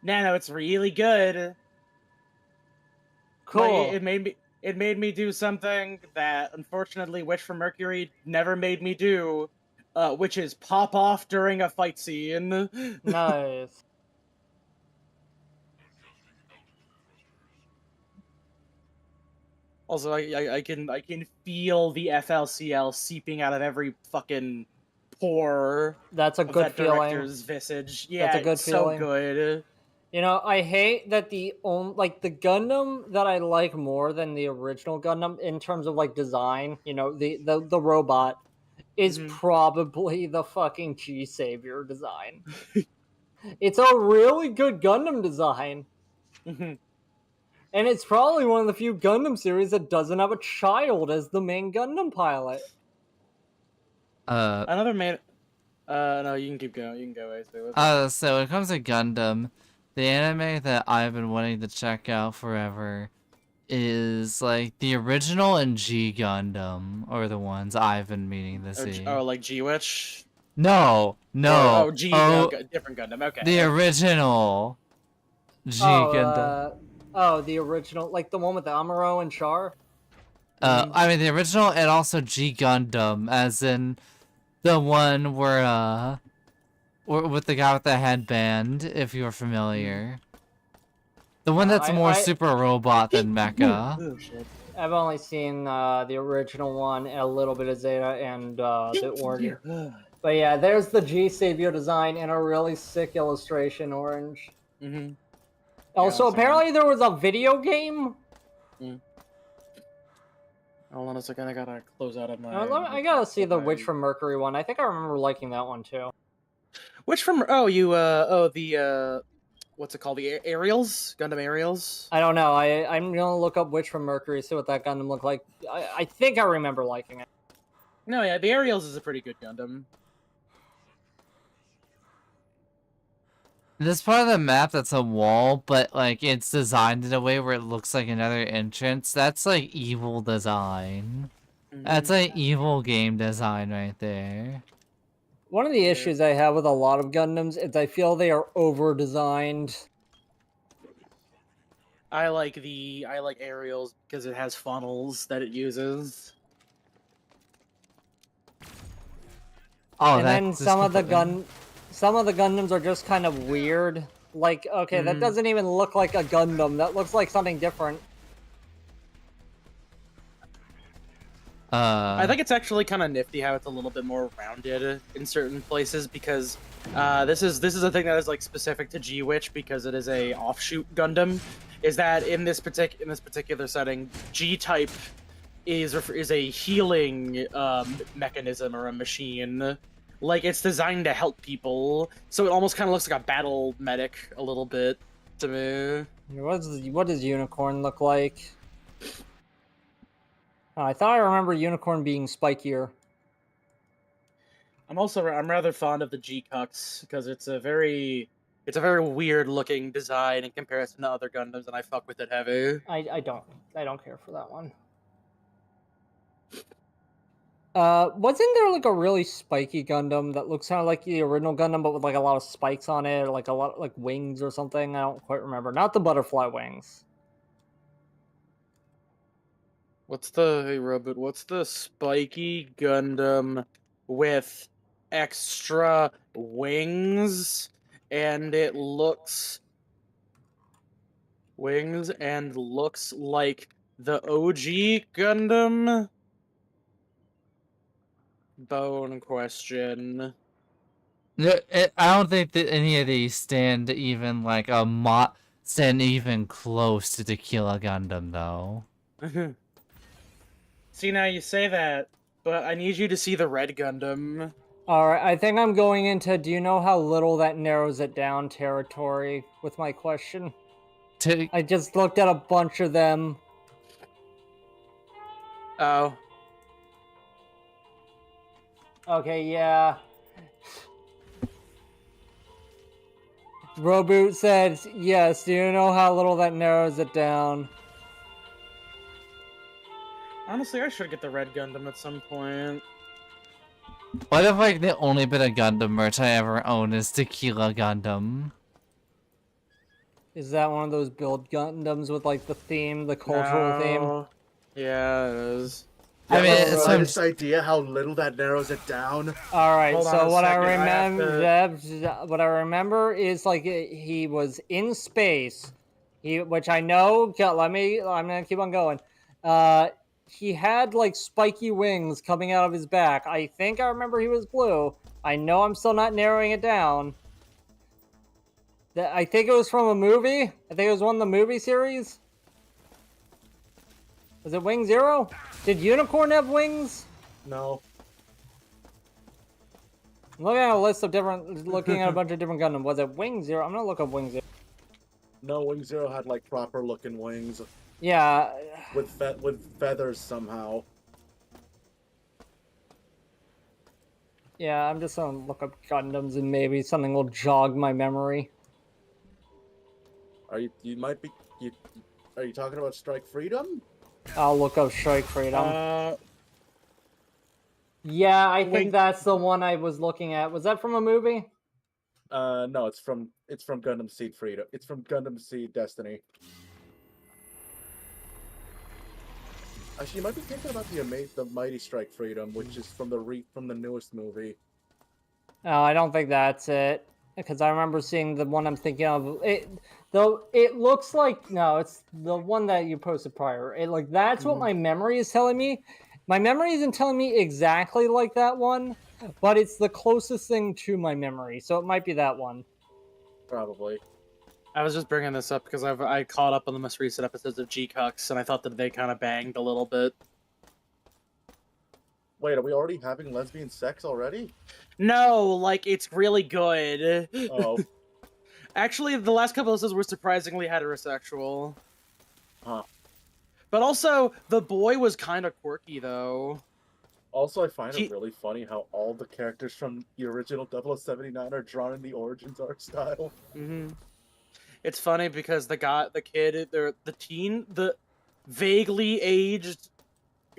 No, it's really good. Cool. Like, it made me do something that unfortunately Witch from Mercury never made me do, which is pop off during a fight scene. Nice. Also, I can feel the FLCL seeping out of every fucking pore. That's a of good that feeling. director's visage. Yeah, That's a good it's feeling. so good. You know, I hate that the Gundam that I like more than the original Gundam in terms of like design, you know, the robot is probably the fucking G-Savior design. It's a really good Gundam design. And it's probably one of the few Gundam series that doesn't have a child as the main Gundam pilot. Another main. No, you can keep going. You can go. Ace. So when it comes to Gundam, the anime that I've been wanting to check out forever is like the original and G Gundam, or the ones I've been meaning to see. Oh, like G-Witch? No. Different Gundam. Okay. The original G Gundam. The original, like the one with the Amuro and Char? I mean the original and also G Gundam, as in the one where with the guy with the headband, if you're familiar. The one that's more super robot than mecha. Oh, shit. I've only seen the original one and a little bit of Zeta and the Orange. But yeah, there's the G-Savior design in a really sick illustration, Orange. Also, apparently there was a video game. Hold on a second, I gotta close out of my... I gotta see the Witch from Mercury one. I think I remember liking that one too. Witch from... what's it called? The Aerials? Gundam Aerials? I don't know. I'm gonna look up Witch from Mercury, see what that Gundam looked like. I think I remember liking it. No, yeah, the Aerials is a pretty good Gundam. This part of the map that's a wall, but like it's designed in a way where it looks like another entrance. That's like evil design. That's like evil game design right there. One of the issues I have with a lot of Gundams is I feel they are over-designed. I like Aerials because it has funnels that it uses. Oh, and then some of the Gundams are just kind of weird. Like, okay, that doesn't even look like a Gundam. That looks like something different. I think it's actually kind of nifty how it's a little bit more rounded in certain places because this is a thing that is like specific to G-Witch because it is a offshoot Gundam. Is that in this particular setting, G-type is a healing mechanism or a machine. Like it's designed to help people, so it almost kind of looks like a battle medic a little bit to me. What does Unicorn look like? Oh, I thought I remember Unicorn being spikier. I'm rather fond of the G-Cux because it's a very weird looking design in comparison to other Gundams, and I fuck with it heavy. I don't care for that one. Wasn't there like a really spiky Gundam that looks kind of like the original Gundam, but with like a lot of spikes on it, or like a lot like wings or something? I don't quite remember. Not the butterfly wings. What's the spiky Gundam with extra wings and it looks like the OG Gundam? Bone question. I don't think that any of these stand even like stand even close to Tequila Gundam though. See, now you say that, but I need you to see the Red Gundam. Alright, I think I'm going into do you know how little that narrows it down territory with my question? I just looked at a bunch of them. Oh. Okay, yeah. Roboot said, yes, do you know how little that narrows it down? Honestly, I should get the Red Gundam at some point. What if like the only bit of Gundam merch I ever own is Tequila Gundam? Is that one of those build Gundams with like the theme, the cultural theme? Yeah, it is. I mean, it's some this idea how little that narrows it down. All right, Hold on so a what I second, what I remember is like he was in space, which I know. I'm gonna keep on going. He had like spiky wings coming out of his back. I think I remember he was blue. I know I'm still not narrowing it down. I think it was from a movie. I think it was one of the movie series. Was it Wing Zero? Did Unicorn have wings? No. I'm looking at a list of looking at a bunch of different Gundam. Was it Wing Zero? I'm gonna look up Wing Zero. No, Wing Zero had like proper looking wings Yeah. with feathers somehow. Yeah, I'm just gonna look up Gundams and maybe something will jog my memory. Are you talking about Strike Freedom? I'll look up Strike Freedom. Yeah, I think that's the one I was looking at. Was that from a movie? No, it's from Gundam Seed Freedom. It's from Gundam Seed Destiny. Actually, you might be thinking about the Mighty Strike Freedom, which is from the newest movie. No, I don't think that's it. Because I remember seeing the one I'm thinking of. Though it looks like it's the one that you posted prior. That's what my memory is telling me. My memory isn't telling me exactly like that one, but it's the closest thing to my memory, so it might be that one. Probably. I was just bringing this up because I caught up on the most recent episodes of G-Cux, and I thought that they kind of banged a little bit. Wait, are we already having lesbian sex already? No, like, it's really good. Oh. Actually, the last couple episodes were surprisingly heterosexual. Huh. But also, the boy was kind of quirky, though. Also, I find it really funny how all the characters from the original 0079 are drawn in the Origins art style. Mm-hmm. It's funny because the vaguely aged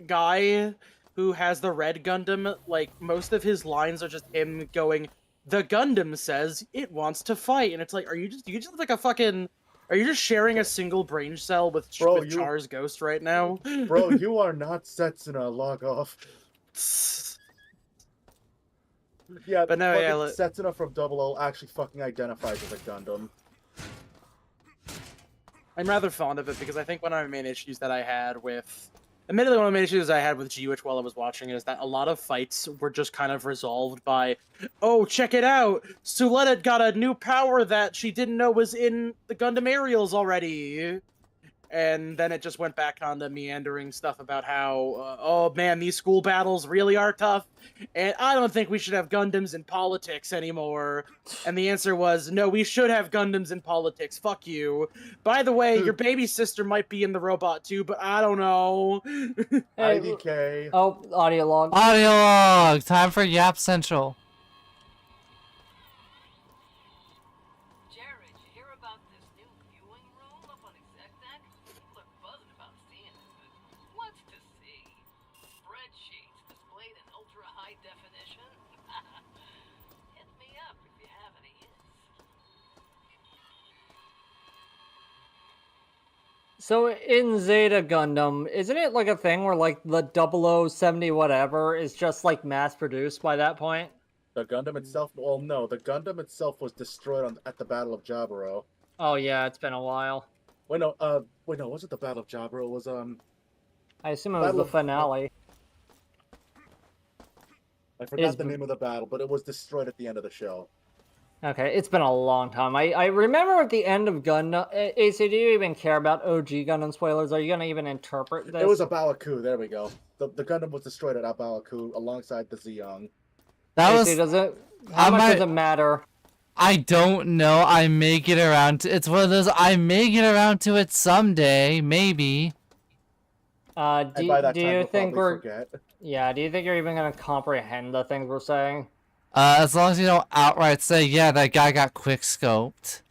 guy who has the red Gundam, like, most of his lines are just him going, "The Gundam says it wants to fight," and it's like, are you just sharing a single brain cell with Char's ghost right now? Bro, you are not Setsuna, log off. Yeah, but no, yeah, Setsuna from 00 actually fucking identifies as a Gundam. I'm rather fond of it because I think one of my main issues that I had with admittedly, one of the main issues I had with G-Witch while I was watching it is that a lot of fights were just kind of resolved by, oh, check it out, Suletta got a new power that she didn't know was in the Gundam Aerials already. And then it just went back on the meandering stuff about how, oh man, these school battles really are tough, and I don't think we should have Gundams in politics anymore. And the answer was, no, we should have Gundams in politics. Fuck you. By the way, your baby sister might be in the robot too, but I don't know. Hey, IDK. oh, audio log. Audio log. Time for Yap Central. Jared, you hear about this new viewing room up on ExecDeck? People are buzzing about seeing it, but what's to see? Spreadsheets displayed in ultra-high definition? Hit me up if you have any hints. So in Zeta Gundam, isn't it like a thing where like the 0070 whatever is just like mass produced by that point? The Gundam itself, well, no, the Gundam itself was destroyed at the Battle of Jaburo. Oh yeah, it's been a while. Wait, no, was it the Battle of Jaburo? It was, I assume it was Battle the of- finale. I forgot Is- the name of the battle, but it was destroyed at the end of the show. Okay, it's been a long time. I remember at the end of Gundam. AC, do you even care about OG Gundam spoilers? Are you gonna even interpret this? It was a Baoku, there we go. The Gundam was destroyed at Baoku alongside the Zeong. That AC, was. does it? How I much might- does it matter? I don't know. I may get around to. It's one of those. I may get around to it someday, maybe. Do, And by that do time, you we'll think probably we're? forget. Yeah. Do you think you're even gonna comprehend the things we're saying? As long as you don't outright say, yeah, that guy got quick scoped.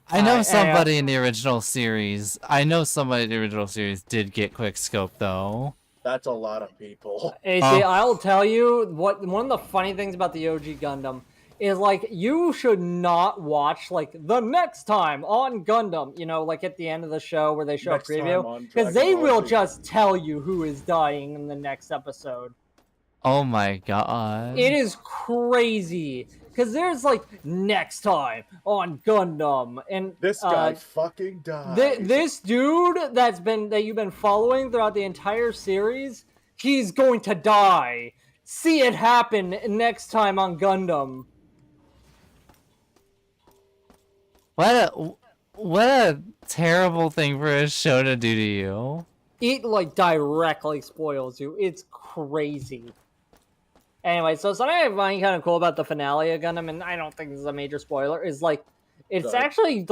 I know somebody in the original series. I know somebody in the original series did get quick scope though. That's a lot of people. AC, I'll tell you what. One of the funny things about the OG Gundam is like you should not watch like the next time on Gundam. You know, like at the end of the show where they show Next a time preview, on because Dragon they Ball will Z. just tell you who is dying in the next episode. Oh my god. It is crazy because there's like next time on Gundam, and This guy fucking died. this dude that you've been following throughout the entire series, he's going to die. See it happen next time on Gundam. What a terrible thing for a show to do to you. It like directly spoils you. It's crazy. Anyway, so something I find kind of cool about the finale of Gundam, and I don't think this is a major spoiler, is like it's Sorry. actually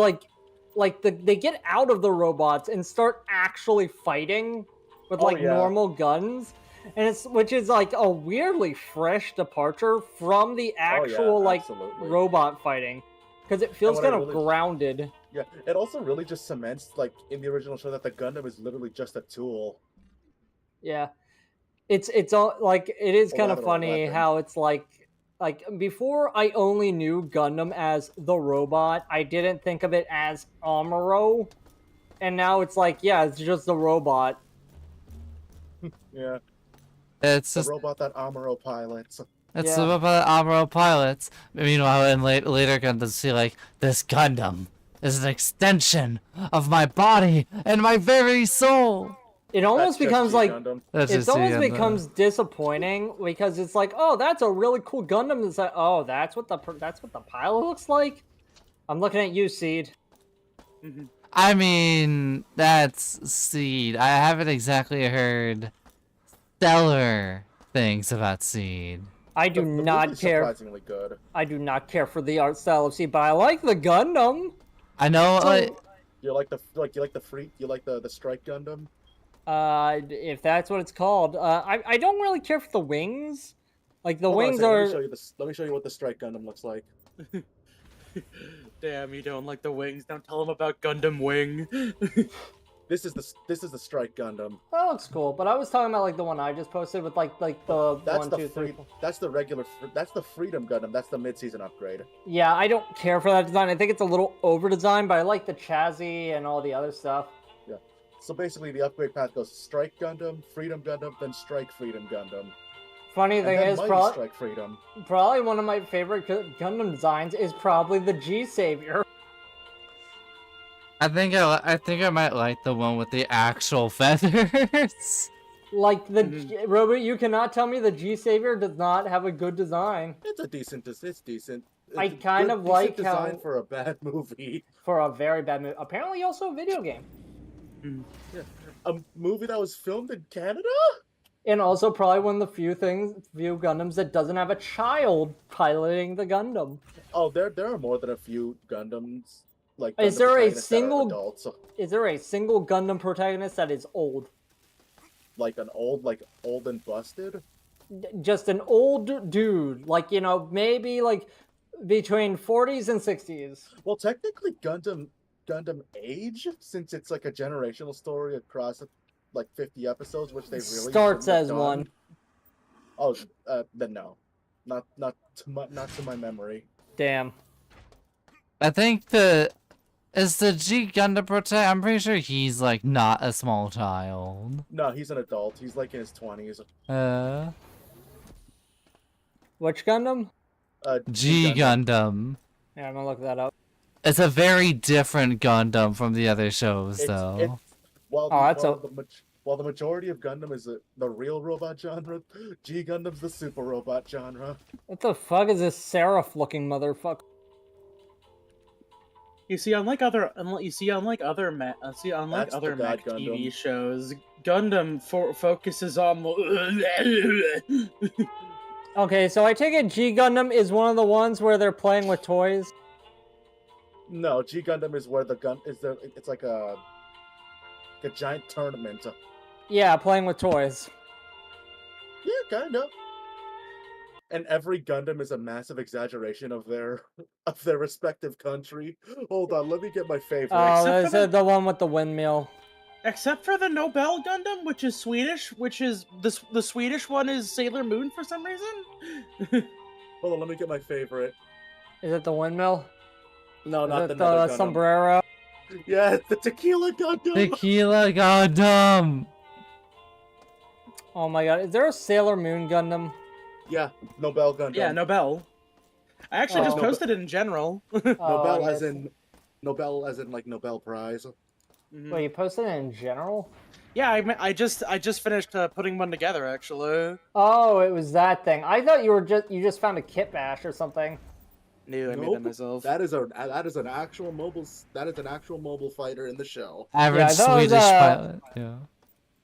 they get out of the robots and start actually fighting with Oh, like yeah. normal guns, and which is like a weirdly fresh departure from the actual like absolutely. robot fighting, because it feels what I kind of really- grounded. Yeah, it also really just cements, like, in the original show that the Gundam is literally just a tool. Yeah, it's all like it is A kind of lateral funny weapon. how it's like before I only knew Gundam as the robot. I didn't think of it as Amuro, and now it's like yeah, it's just the robot. Yeah, It's the just robot that Amuro pilots. it's Yeah. about Amuro pilots. Meanwhile, in later Gundams, see like this Gundam is an extension of my body and my very soul. It almost That's just becomes G like Gundam. That's it just the almost Gundam. becomes disappointing because it's like oh that's a really cool Gundam. It's like oh that's what the pilot looks like. I'm looking at you, Seed. I mean, that's Seed. I haven't exactly heard stellar things about Seed. I do The not movie's care. Surprisingly good. I do not care for the art style of Seed, but I like the Gundam. I know, So- like, You like the Strike Gundam? If that's what it's called. I don't really care for the wings. Like the Hold on a wings second, are. Let me show you what the Strike Gundam looks like. Damn, you don't like the wings. Don't tell him about Gundam Wing. This is the Strike Gundam. That looks cool, but I was talking about like the one I just posted with like the That's 1, the 2, 3. That's the regular. That's the Freedom Gundam. That's the mid-season upgrade. Yeah, I don't care for that design. I think it's a little over designed, but I like the chassis and all the other stuff. Yeah. So basically, the upgrade path goes Strike Gundam, Freedom Gundam, then Strike Freedom Gundam, Funny and thing then is, Mighty Strike Freedom. probably one of my favorite Gundam designs is probably the G Savior. I think I might like the one with the actual feathers. Like Robert, you cannot tell me the G Savior does not have a good design. It's a decent. It's decent. It's I a kind good, of like decent design how for a bad movie. for a very bad movie. Apparently, also a video game, A movie that was filmed in Canada. and also probably one of the few Gundams that doesn't have a child piloting the Gundam. Oh, there are more than a few Gundams. Like, Is Gundam there a protagonists that are single- adults. Is there a single Gundam protagonist that is old? Like old and busted? Just an old dude, like maybe like between 40s and 60s. Well, technically, Gundam Age, since it's like a generational story across like 50 episodes, which they really Starts shouldn't have as done. one. Oh, then no, not to my memory. Damn. I think is the G Gundam protect. I'm pretty sure he's like not a small child. No, he's an adult. He's like in his 20s. Which Gundam? G Gundam. Yeah, I'm gonna look that up. It's a very different Gundam from the other shows, though. While the majority of Gundam is the real robot genre, G Gundam's the super robot genre. What the fuck is this Seraph-looking motherfucker? You see, unlike other Mech That's the God TV Gundam. shows, Gundam focuses on. Okay, so I take it G Gundam is one of the ones where they're playing with toys. No, G Gundam is where the gun is there. It's like a giant tournament. Yeah, playing with toys. Yeah, kind of. And every Gundam is a massive exaggeration of their respective country. Hold on, let me get my favorite. Oh, Except is for it the one with the windmill? Except for the Nobel Gundam, which is Swedish, which is the Swedish one is Sailor Moon for some reason. Hold on, let me get my favorite. Is it the windmill? No, Is not it the the Nether Gundam. sombrero? Yeah, it's the Tequila Gundam. Tequila Gundam. Oh my god, is there a Sailor Moon Gundam? Yeah, Nobel Gundam. Yeah, Nobel. I actually just Oh. posted it in general. Nobel yes. as in like Nobel Prize. Wait, you posted it in general? Yeah, I just finished putting one together actually. Oh, it was that thing. I thought you just found a kit bash or something. No, I made Nope. that myself. That is an actual mobile fighter in the show. Average I thought it was, Swedish pilot. Yeah.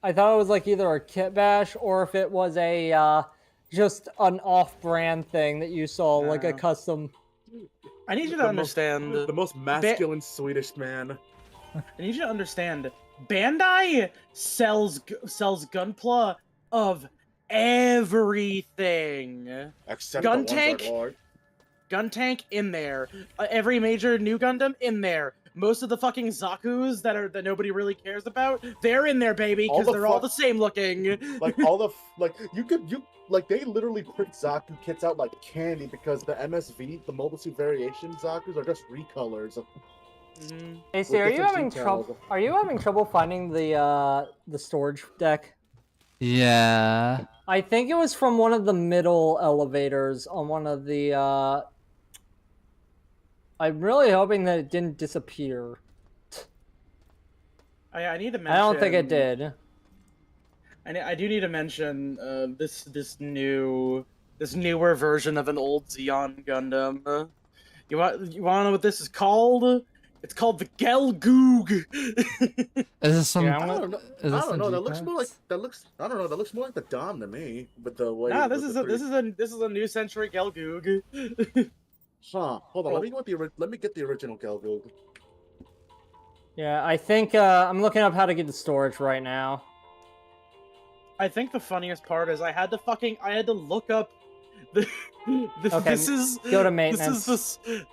I thought it was like either a kit bash or if it was a just an off-brand thing that you saw, like a Nah. custom. I need you to The most- understand. The most masculine Swedish man. I need you to understand. Bandai sells Gunpla of everything. Except Gun the ones that tank? are- Gun tank in there. Every major new Gundam in there. Most of the fucking Zaku's that nobody really cares about, they're in there, baby, All because the they're all fuck- the same looking. Like all the they literally print Zaku kits out like candy because the MSV, the Mobile Suit Variation Zaku's are just recolors. Mhm. Hey, see, are you different having details. trouble? Are you having trouble finding the storage deck? Yeah. I think it was from one of the middle elevators on one of the. I'm really hoping that it didn't disappear. I need to mention. I don't think it did. I do need to mention this newer version of an old Xeon Gundam. You want to know what this is called? It's called the Gelgoog. Is this some? Yeah, I don't know. Is I this don't know. some That looks more like G-Class? I don't know. That looks more like the Dom to me. But the way. Nah, with the three- this is a new century Gelgoog. Huh. Hold on. Let me get the original Gelgoog. Yeah, I think I'm looking up how to get the storage right now. I think the funniest part is I had to look up the Okay, go to maintenance.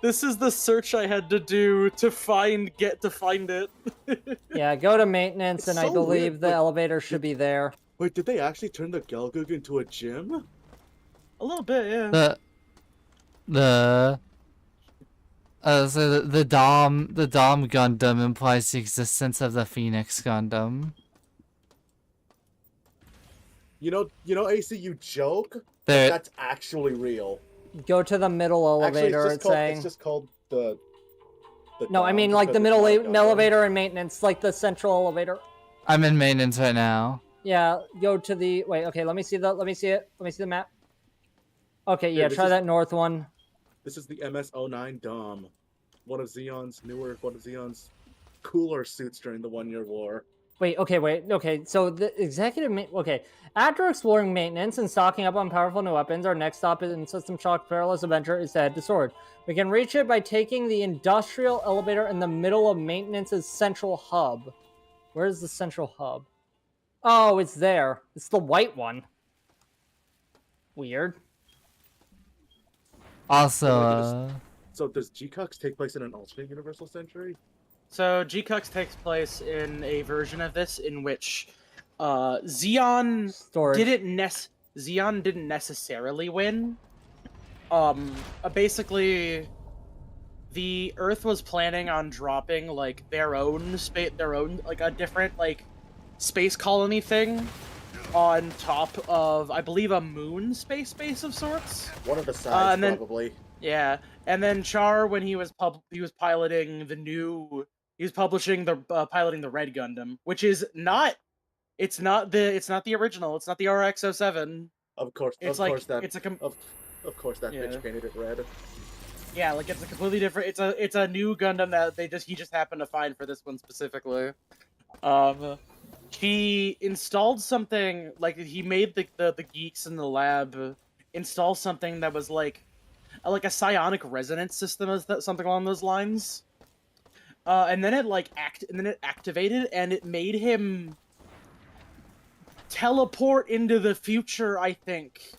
This is the search I had to do to find it. Yeah, go to maintenance, and I so believe weird, the like- elevator should be there. Wait, did they actually turn the Gelgoog into a gym? A little bit, yeah. So the Dom Gundam implies the existence of the Phoenix Gundam. You know, AC, you joke. There, That's actually real. Go to the middle Actually, elevator. it's just called the No, I Dom mean like the because middle it's not Gundam. elevator and maintenance, like the central elevator. I'm in maintenance right now. Yeah, go to the wait. Okay, let me see the. Let me see it. Let me see the map. Okay, yeah, this try is- that north one. This is the MS-09 Dom, one of Xeon's cooler suits during the 1 Year War. Wait, okay. So the executive, okay. After exploring maintenance and stocking up on powerful new weapons, our next stop in System Shock Perilous Adventure is to head to Sword. We can reach it by taking the industrial elevator in the middle of maintenance's central hub. Where is the central hub? Oh, it's there. It's the white one. Weird. Also, So does GCUX take place in an alternate universal century? So GCUX takes place in a version of this in which Xeon Storage. Xeon didn't necessarily win. Basically, the Earth was planning on dropping like their own like a different like space colony thing on top of, I believe, a moon space base of sorts. One of the sides, and then- probably. Yeah, and then Char, when he was piloting piloting the Red Gundam, which is not. It's not the original. It's not the RX-07. Of course, It's of like course that it's a of course that Yeah. bitch painted it red. yeah, like it's a completely different. It's a new Gundam that he just happened to find for this one specifically. He installed something like he made the geeks in the lab install something that was like a psionic resonance system, something along those lines. And then it activated, and it made him teleport into the future, I think.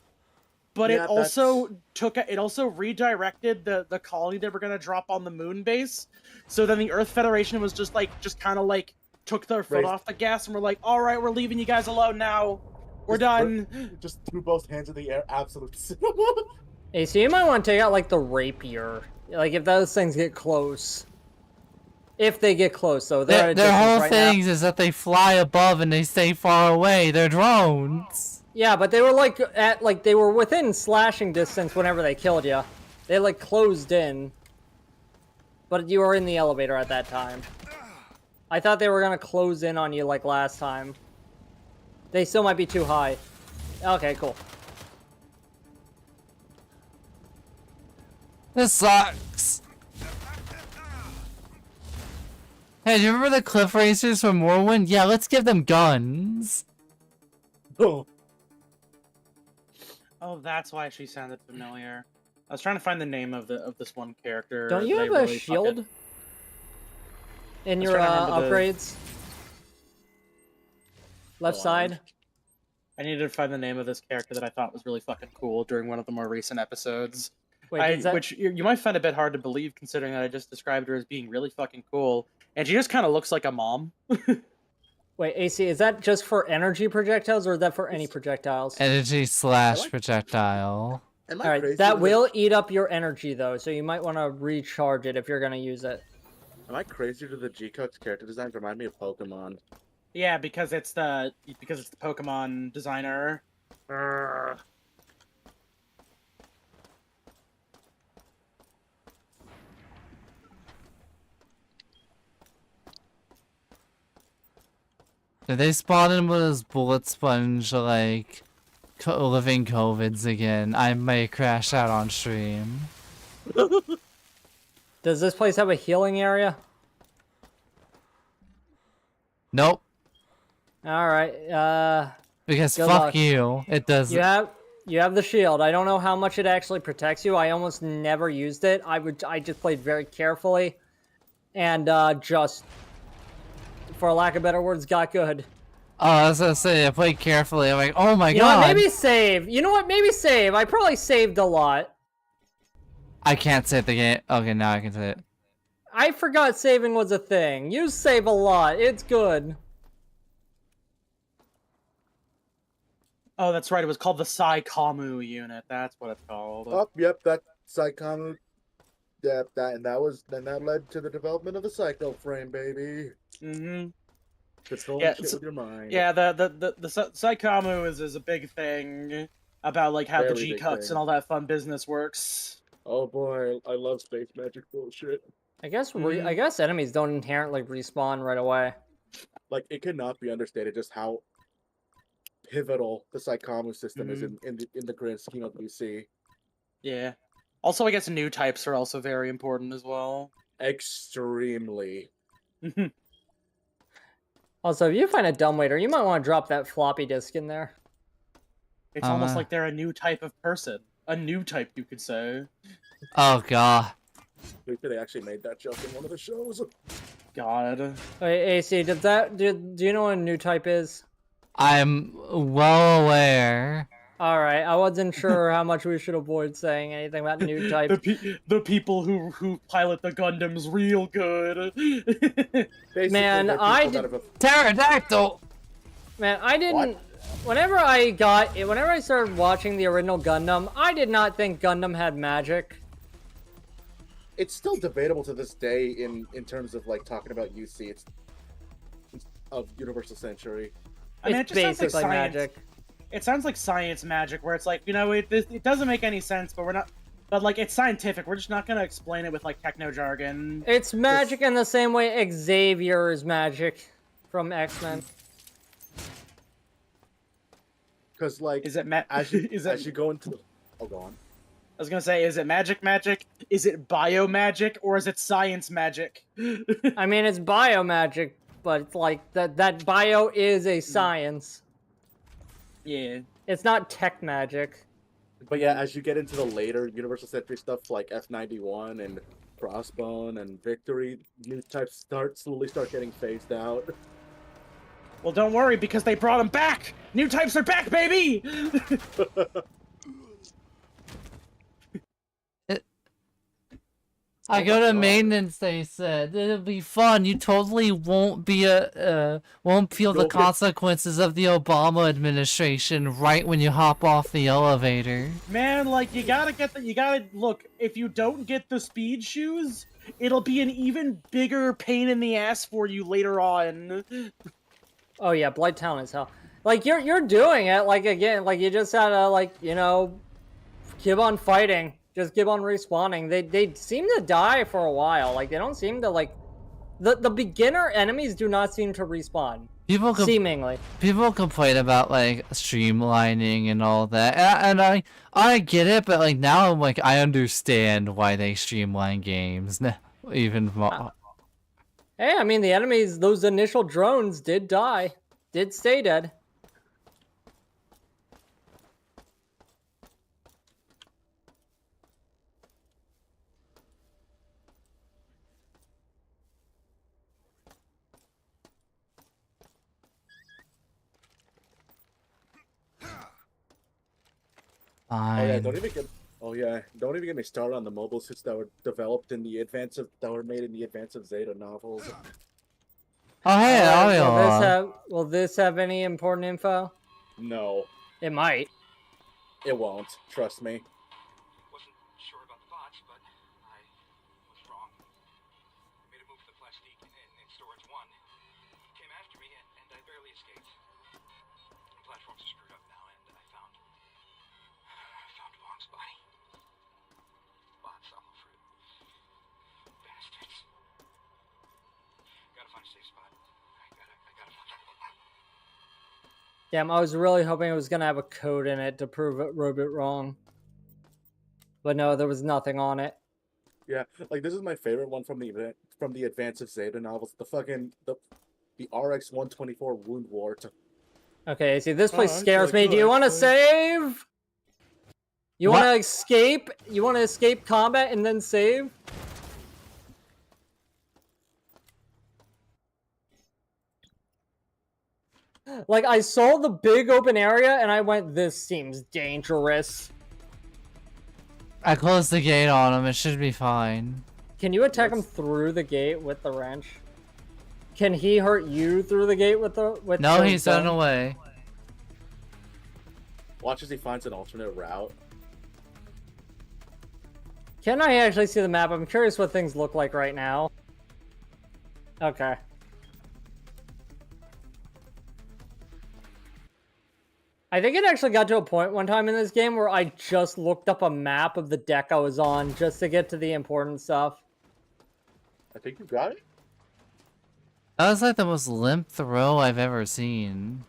But Yeah, it also redirected the colony that were gonna drop on the moon base. So then the Earth Federation was just kind of like took their foot Raised- off the gas and were like, "All right, we're leaving you guys alone now. We're done." Just threw both hands in the air. Absolute cinema. Hey, so you might want to take out like the rapier. Like if those things get close. If they get close, though, they're at a their distance whole right now. thing is that they fly above and they stay far away. They're drones. Yeah, but they were they were within slashing distance whenever they killed you. They like closed in. But you were in the elevator at that time. I thought they were gonna close in on you like last time. They still might be too high. Okay, cool. This sucks. Hey, do you remember the cliff racers from Morrowind? Yeah, let's give them guns. Oh, Oh, that's why she sounded familiar. I was trying to find the name of this one character. Don't you that I have a really shield fucking- in I was your trying to remember upgrades? Left Hold on. side? I needed to find the name of this character that I thought was really fucking cool during one of the more recent episodes. Wait, is that... Which you might find a bit hard to believe, considering that I just described her as being really fucking cool, and she just kind of looks like a mom. Wait, AC, is that just for energy projectiles or is that for any projectiles? Energy / projectile. am I Alright, crazy? that to will eat up your energy though, so you might want to recharge it if you're going to use it. Am I crazy to the GCUX character designs remind me of Pokemon? Yeah, because it's the Pokemon designer. Urgh. Did they spawn him with his bullet sponge, like, living COVIDs again? I may crash out on stream. Does this place have a healing area? Nope. Alright, Because Good fuck luck. you. It doesn't. you have the shield. I don't know how much it actually protects you. I almost never used it. I just played very carefully. And, just, for lack of better words, got good. Oh, I was gonna say, I played carefully. I'm like, oh my You know god. what, maybe save. You know what, maybe save. I probably saved a lot. I can't save the game. Okay, now I can say it. I forgot saving was a thing. You save a lot. It's good. Oh, that's right. It was called the Sai Kamu unit. That's what it's called. Oh, yep, that Psychomu. Yep, that led to the development of the Psycho Frame, baby. Mm-hmm. Control Yeah, shit with your mind. Yeah, the Sai Kamu is a big thing about like how the Very big G-Cuts thing. and all that fun business works. Oh boy, I love space magic bullshit. I guess Mhm. I guess enemies don't inherently respawn right away. Like, it cannot be understated just how pivotal the Psychomu system is in the grand scheme of UC. Yeah. Also, I guess new types are also very important as well. Extremely. Also, if you find a dumbwaiter, you might want to drop that floppy disk in there. It's almost like they're a new type of person. A new type, you could say. Oh god. Maybe they actually made that joke in one of the shows. God. Wait, AC, do you know what a new type is? I'm well aware. Alright, I wasn't sure how much we should avoid saying anything about new type. The people who pilot the Gundams real good. Basically, Man, they're I people that did- have a- Pterodactyl! Man, I didn't... Whenever I started watching the original Gundam, I did not think Gundam had magic. It's still debatable to this day in terms of like talking about UC. It's of Universal Century. I mean, It's it just sounds like basically science. magic. It sounds like science magic, where it's like, you know, it doesn't make any sense, but we're not. But like, it's scientific. We're just not gonna explain it with like techno jargon. It's magic in the same way Xavier is magic from X-Men. Because like Is it as you is as it? you go into the... Oh, go on. I was gonna say, is it magic? Is it bio magic, or is it science magic? I mean, it's bio magic, but it's like that bio is a science. Yeah. It's not tech magic. But yeah, as you get into the later Universal Century stuff like F91 and Crossbone and Victory, new types slowly start getting phased out. Well, don't worry, because they brought them back. New types are back, baby. I go to maintenance, they said. It'll be fun. You totally won't be won't feel the You'll get- consequences of the Obama administration right when you hop off the elevator. Man, like, you gotta look, if you don't get the speed shoes, it'll be an even bigger pain in the ass for you later on. Oh yeah, Blight Town is hell. Like you're doing it. Like again, like you just gotta like keep on fighting. Just keep on respawning. They seem to die for a while. Like they don't seem to like the beginner enemies do not seem to respawn. Seemingly. People complain about like streamlining and all that, and I get it, but like now I'm like I understand why they streamline games now, even more. Hey, I mean the enemies, those initial drones did die, did stay dead. Oh yeah, Fine. don't even get me started on the mobile suits that were developed in the that were made in the Advance of Zeta novels. Oh hey, Will this have any important info? No, It might. it won't. Trust me. Wasn't sure about the bots, but I was wrong. Made a move for the plastique in storage 1. Came after me, and I barely escaped. The platforms are screwed up now, and I found Wong's body. Bots all over it. Bastards. Gotta find a safe spot. I gotta find it. Damn, I was really hoping it was gonna have a code in it to prove it Robot wrong. But no, there was nothing on it. Yeah, like this is my favorite one from the Advance of Zeta novels. The RX-124 Wound Wart. Okay, see, this place Oh, scares actually, me. Do you want to actually. save? You What? want to escape? You want to escape combat and then save? Like, I saw the big open area and I went, this seems dangerous. I closed the gate on him. It should be fine. Can you attack him through the gate with the wrench? Can he hurt you through the gate with the No, the he's run gun? away. Watch as he finds an alternate route. Can I actually see the map? I'm curious what things look like right now. Okay. I think it actually got to a point one time in this game where I just looked up a map of the deck I was on just to get to the important stuff. I think you got it. That was like the most limp throw I've ever seen.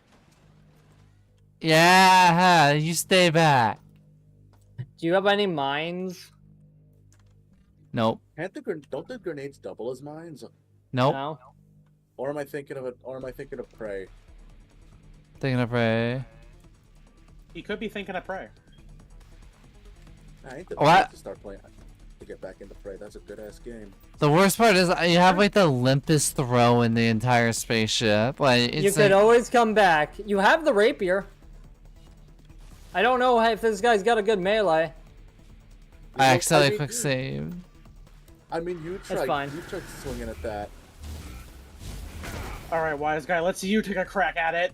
Yeah, you stay back. Do you have any mines? Nope. Don't the grenades double as mines? Nope. No. Or am I thinking of it? Or am I thinking of prey? Thinking of prey. He could be thinking of prey. I ain't the What? best to start playing to get back into prey. That's a good ass game. The worst part is you have like the limpest throw in the entire spaceship. Like You it's could like, always come back. You have the rapier. I don't know if this guy's got a good melee. I accidentally mean- quick saved. I mean, you That's fine. tried swinging at that. All right, wise guy, let's you take a crack at it.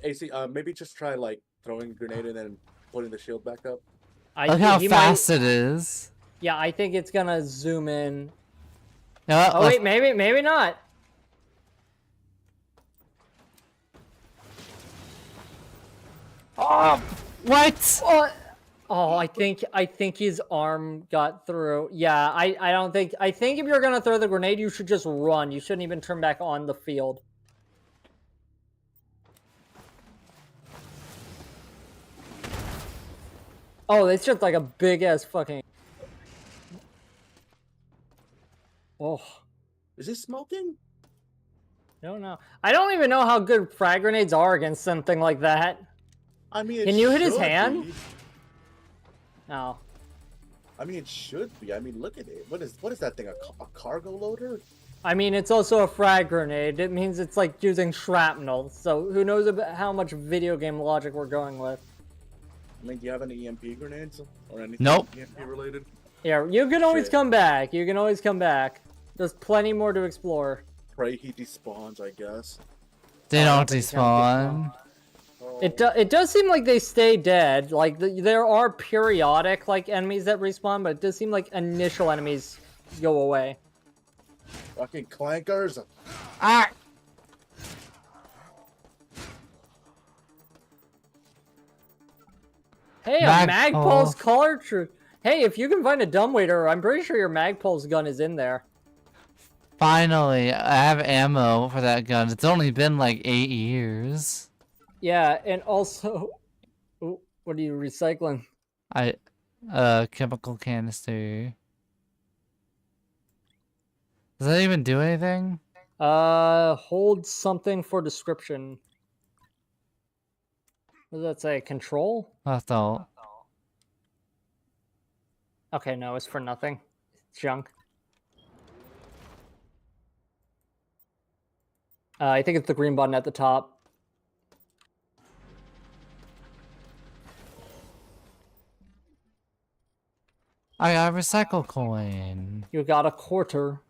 AC, maybe just try like throwing a grenade and then putting the shield back up. I Look think how he fast might, it is. Yeah, I think it's gonna zoom in. No, Oh wait, maybe not. Oh, what? Oh, I think his arm got through. Yeah, I don't think. I think if you're gonna throw the grenade, you should just run. You shouldn't even turn back on the field. Oh, it's just like a big ass fucking. Oh, Is it smoking? I don't know. I don't even know how good frag grenades are against something like that. I mean, it Can you hit his should hand? be. No. I mean, it should be. I mean, look at it. What is that thing? A cargo loader? I mean, it's also a frag grenade. It means it's like using shrapnel. So who knows about how much video game logic we're going with. I mean, do you have any EMP grenades or anything Nope. EMP related? Yeah, you can always Shit. come back. You can always come back. There's plenty more to explore. Pray he despawns, I guess. They I don't don't think despawn. Oh, It does seem like they stay dead. Like there are periodic like enemies that respawn, but it does seem like initial enemies go away. fucking clankers. Ah! Hey, a Magpulse. Magpulse cartridge. Hey, if you can find a dumbwaiter, I'm pretty sure your Magpulse gun is in there. Finally, I have ammo for that gun. It's only been like 8 years. Yeah, and also, ooh, what are you recycling? Chemical canister. Does that even do anything? Hold something for description. What does that say? Control? I thought. Okay, no, it's for nothing. It's junk. I think it's the green button at the top. I got a recycle coin. You got a quarter.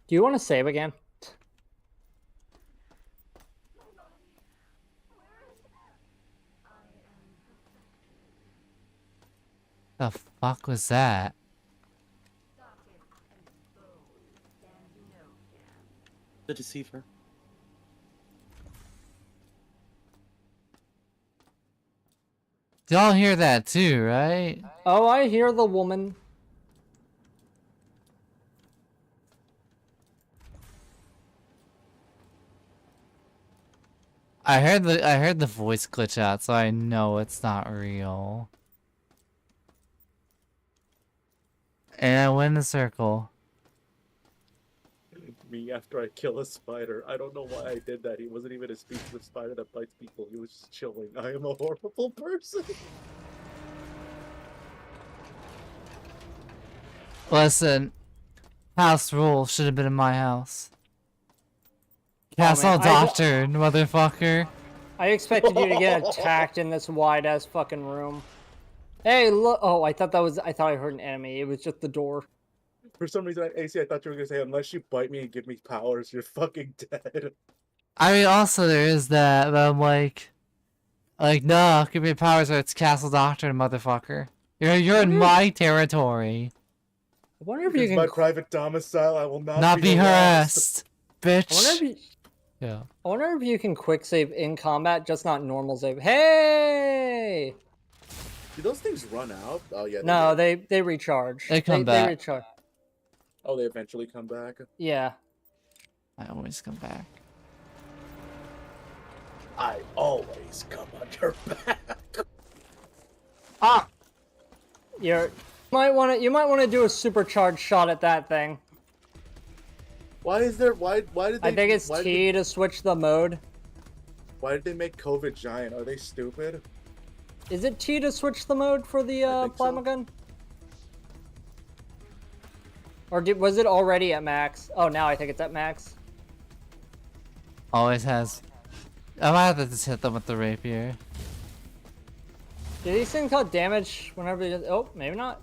Do you want to save again? The fuck was that? The Deceiver. Y'all hear that too, right? Oh, I hear the woman. I heard the voice glitch out, so I know it's not real. And I win the circle. Me after I kill a spider. I don't know why I did that. He wasn't even a speechless spider that bites people. He was just chilling. I am a horrible person. Listen, house rule should have been in my house. Castle man, doctor, motherfucker. I expected you to get attacked in this wide ass fucking room. Hey, look! Oh, I thought I heard an enemy. It was just the door. For some reason, AC, I thought you were gonna say, unless you bite me and give me powers, you're fucking dead. I mean, also there is that, but I'm like, no, give me powers or it's castle doctor, motherfucker. You're in my territory. I wonder if you It's can. my private domicile. I will Not be harassed, I wonder bitch. if you. Yeah. I wonder if you can quick save in combat, just not normal save. Hey! Do those things run out? Oh yeah. No, they recharge. They come back. They recharge. Oh, they eventually come back. Yeah, I always come back. I always come on your back. Ah! You might want to do a supercharged shot at that thing. Why is there? Why did they? I think it's why did T to switch the mode. Why did they make COVID giant? Are they stupid? Is it T to switch the mode for the I think so. plasma gun? Or was it already at max? Oh, now I think it's at max. Always has. I might have to just hit them with the rapier. Do these things cause damage whenever you... Oh, maybe not.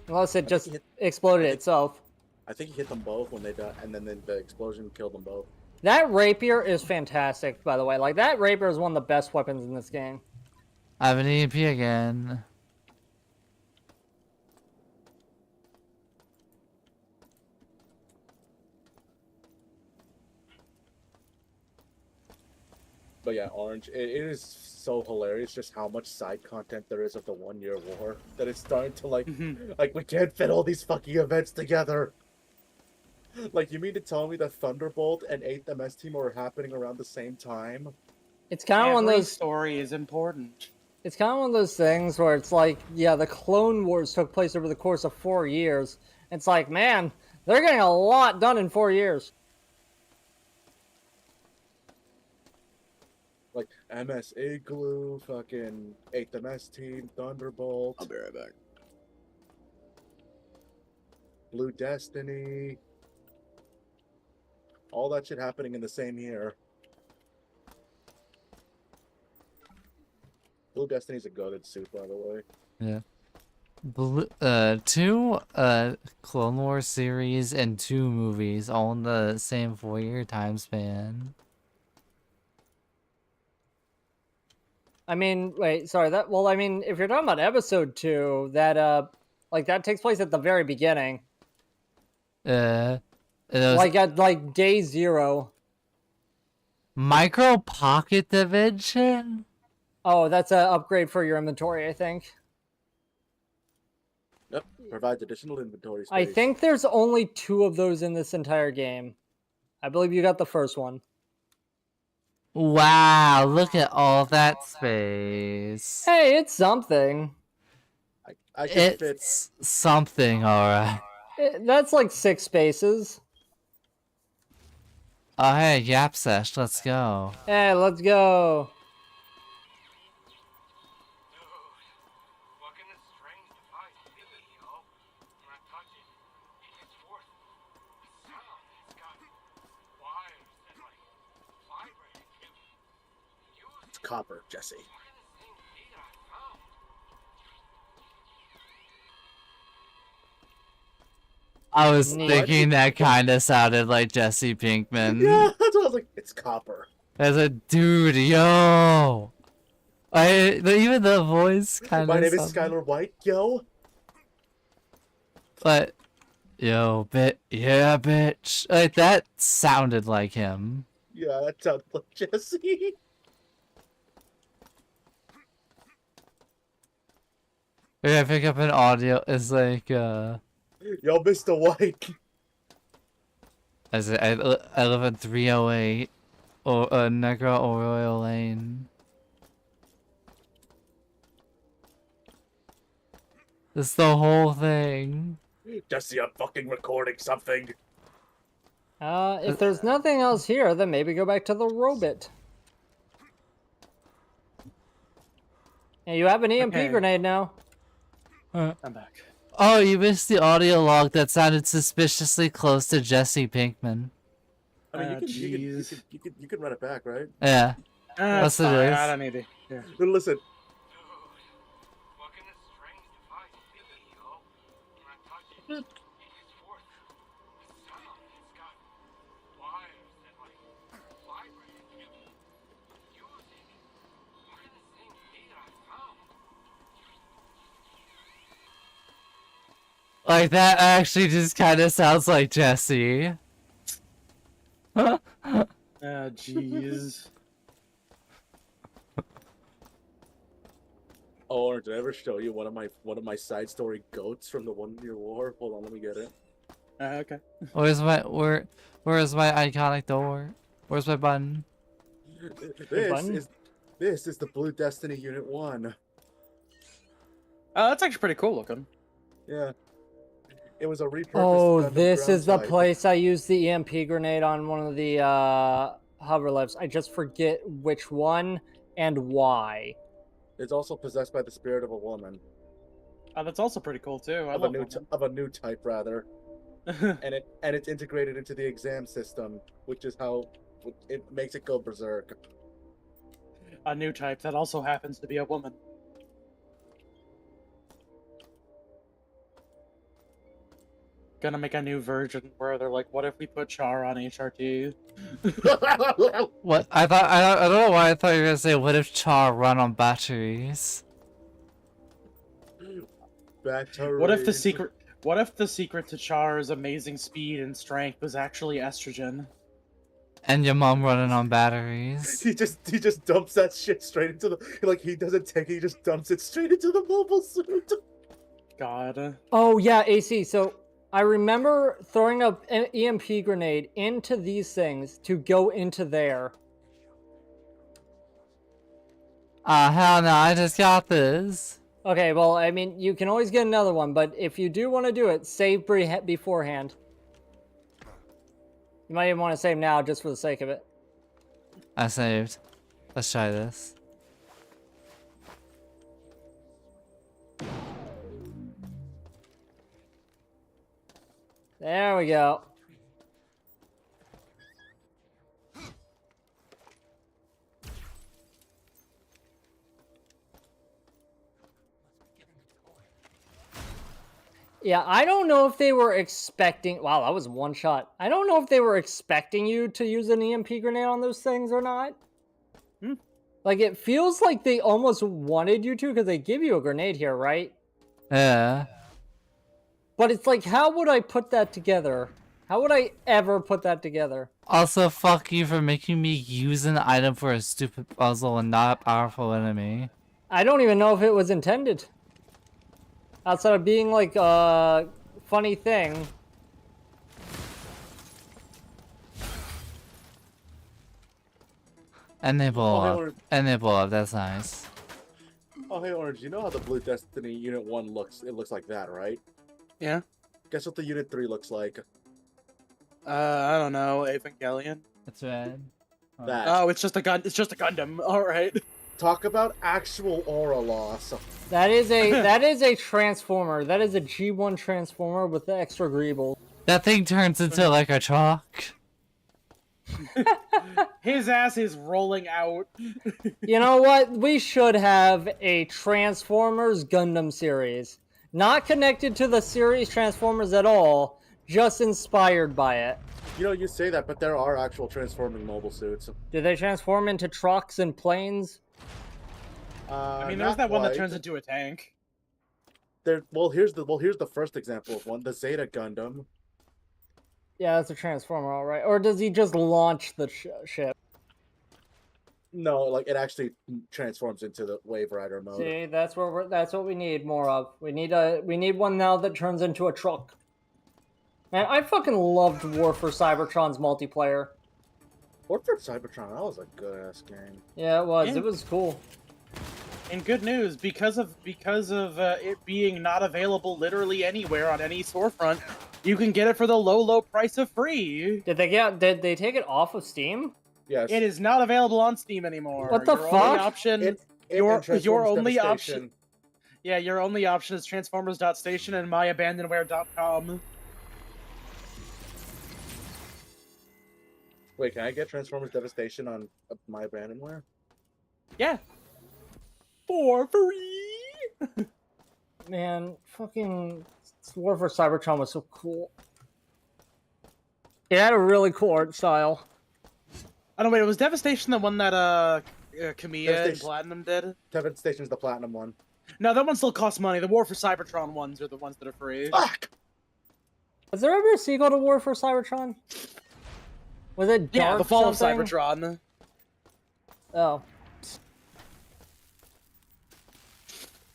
Unless it just hit- exploded I think- itself. I think he hit them both when they died, and then the explosion killed them both. That rapier is fantastic, by the way. Like, that rapier is one of the best weapons in this game. I have an EMP again. But yeah, Orange, it is so hilarious just how much side content there is of the 1 year war that it's starting to like we can't fit all these fucking events together. Like, you mean to tell me that Thunderbolt and 8th MS Team are happening around the same time? It's kind of one of Every those... story is important. It's kind of one of those things where it's like, yeah, the Clone Wars took place over the course of 4 years. It's like, man, they're getting a lot done in 4 years. Like, MS Igloo, fucking 8th MS Team, Thunderbolt, I'll be right back. Blue Destiny. All that shit happening in the same year. Blue Destiny's a goated suit, by the way. Yeah. Two Clone Wars series and 2 movies, all in the same 4-year time span. I mean, wait, sorry, well, I mean, if you're talking about episode 2, that, like, that takes place at the very beginning. And it was Like, at, like, day 0. Micro Pocket Dimension? Oh, that's an upgrade for your inventory, I think. Yep, provides additional inventory space. I think there's only 2 of those in this entire game. I believe you got the first one. Wow, look at all that space. Hey, it's something. I can fit. It's something, alright. That's like 6 spaces. Oh, hey, Yap Sesh, let's go. Hey, let's go. Fucking a strange device, yo. When I touch it, it gets forth a sound. It's got wires that like vibrate. It's copper, Jesse. I was Neat. thinking that kind of sounded like Jesse Pinkman. Yeah, that's what I was like. It's copper. As a dude, yo. Even the voice kind of. My name is Skylar White, yo. But, yo, yeah, bitch. Like that sounded like him. Yeah, that sounds like Jesse. We're gonna pick up an audio. It's like, Yo, Mr. White. as I live in 308 or Negra Arroyo Lane. It's the whole thing. Jesse, I'm fucking recording something. If there's nothing else here, then maybe go back to the robot. And you have an EMP Okay. grenade now. I'm back. Oh, you missed the audio log that sounded suspiciously close to Jesse Pinkman. I mean, Jeez. you can run it back, right? Yeah. That's Yes, it fine. is. I don't need to. Yeah. But listen, Fucking a strange device, yo. When I touch it, it gets forth a sound. It's got wires that like vibrate. Music. Fucking the same thing that I found. Like, that actually just kind of sounds like Jesse. Jeez. oh, did I ever show you one of my side story goats from the 1 year war? Hold on, let me get it. Okay. Where's my iconic door? Where's my button? button? This is the Blue Destiny Unit 1. That's actually pretty cool looking. Yeah. It was a repurposed Oh, Gundam this ground is the type. place I used the EMP grenade on one of the hover lifts. I just forget which one and why. It's also possessed by the spirit of a woman. That's also pretty cool too. I Of a love new women. of a new type rather. And it's integrated into the exam system, which is how it makes it go berserk. A new type that also happens to be a woman. Gonna make a new version where they're like, what if we put Char on HRT? What? I don't know why I thought you were gonna say, what if Char run on batteries? What if the secret to Char's amazing speed and strength was actually estrogen? And your mom running on batteries? He just dumps that shit straight into the he doesn't take it, he just dumps it straight into the mobile suit. God. Oh yeah, AC. So I remember throwing an EMP grenade into these things to go into there. Hell no, I just got this. Okay, well, I mean, you can always get another one, but if you do want to do it, save beforehand. You might even want to save now just for the sake of it. I saved. Let's try this. There we go. Yeah, I don't know if they were expecting... Wow, that was one shot. I don't know if they were expecting you to use an EMP grenade on those things or not. Like, it feels like they almost wanted you to, because they give you a grenade here, right? Yeah. But it's like, how would I put that together? How would I ever put that together? Also, fuck you for making me use an item for a stupid puzzle and not a powerful enemy. I don't even know if it was intended. Outside of being like a funny thing. And they blow hey, up. Orange. And they blow up, that's nice. Oh hey Orange, you know how the Blue Destiny Unit 1 looks? It looks like that, right? Yeah. Guess what the Unit 3 looks like? I don't know, Evangelion. It's red. That. Oh, it's just a gun. It's just a Gundam. All right. Talk about actual aura loss. That is a transformer. That is a G1 transformer with the extra greeble. That thing turns into like a truck. His ass is rolling out. You know what? We should have a Transformers Gundam series. Not connected to the series Transformers at all, just inspired by it. You know, you say that, but there are actual transforming mobile suits. Do they transform into trucks and planes? I mean, there's that one that turns into a tank. Here's the first example of one, the Zeta Gundam. Yeah, that's a transformer, all right. Or does he just launch the ship? No, like it actually transforms into the Wave Rider mode. See, that's what we need more of. We need one now that turns into a truck. Man, I fucking loved War for Cybertron's multiplayer. War for Cybertron, that was a good ass game. Yeah, it was. Yeah. It was cool. And good news, because of it being not available literally anywhere on any storefront, you can get it for the low price of free. Did they take it off of Steam? Yes. It is not available on Steam anymore. What the Your fuck? Only option, It your and Transformers only Devastation. option. Yeah, your only option is Transformers.station and myabandonware.com. Wait, can I get Transformers Devastation on my Abandonware? Yeah. For free. Man, fucking War for Cybertron was so cool. It had a really cool art style. Oh no, wait, it was Devastation the one that Kamiya and Devastation. Platinum did? Devastation's the platinum one. No, that one still costs money. The War for Cybertron ones are the ones that are free. Fuck! Was there ever a sequel to War for Cybertron? Was it Yeah, Dark the Fall something? of Cybertron. Oh.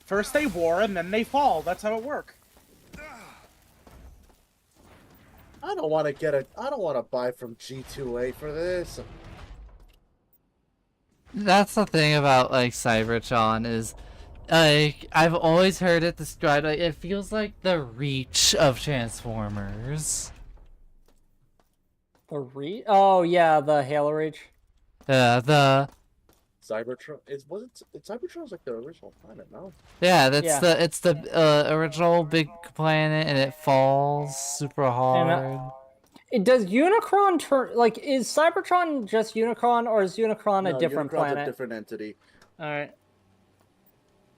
First they war and then they fall. That's how it works. I don't want to get a. I don't want to buy from G2A for this. That's the thing about like Cybertron is, like I've always heard it described like it feels like the Reach of Transformers. Oh yeah, the Halo Reach. The Cybertron Cybertron's like the original planet, no? that's Yeah. it's the original big planet and it falls super hard. Does Unicron turn like is Cybertron just Unicron or is Unicron a No, different Unicron's planet? a different entity. All right.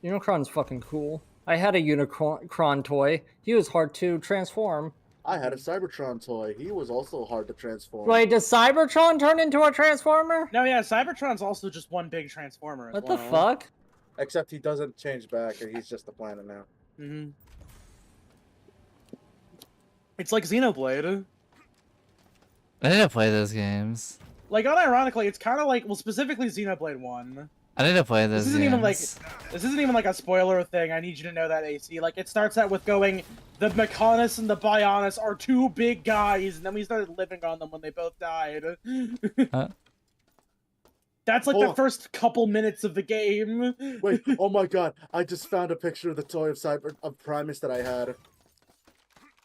Unicron's fucking cool. I had a Unicron toy. He was hard to transform. I had a Cybertron toy. He was also hard to transform. Wait, does Cybertron turn into a transformer? No, yeah, Cybertron's also just one big transformer. What the fuck? Except he doesn't change back, and he's just a planet now. Mm-hmm. It's like Xenoblade. I need to play those games. Like, unironically, it's kind of like, well, specifically Xenoblade 1. I need to play those This isn't games. even like a spoiler thing. I need you to know that, AC. Like, it starts out with going, the Mechonis and the Bionis are two big guys, and then we started living on them when they both died. That's like the first couple minutes of the game. Wait, oh my god! I just found a picture of the toy of Primus that I had.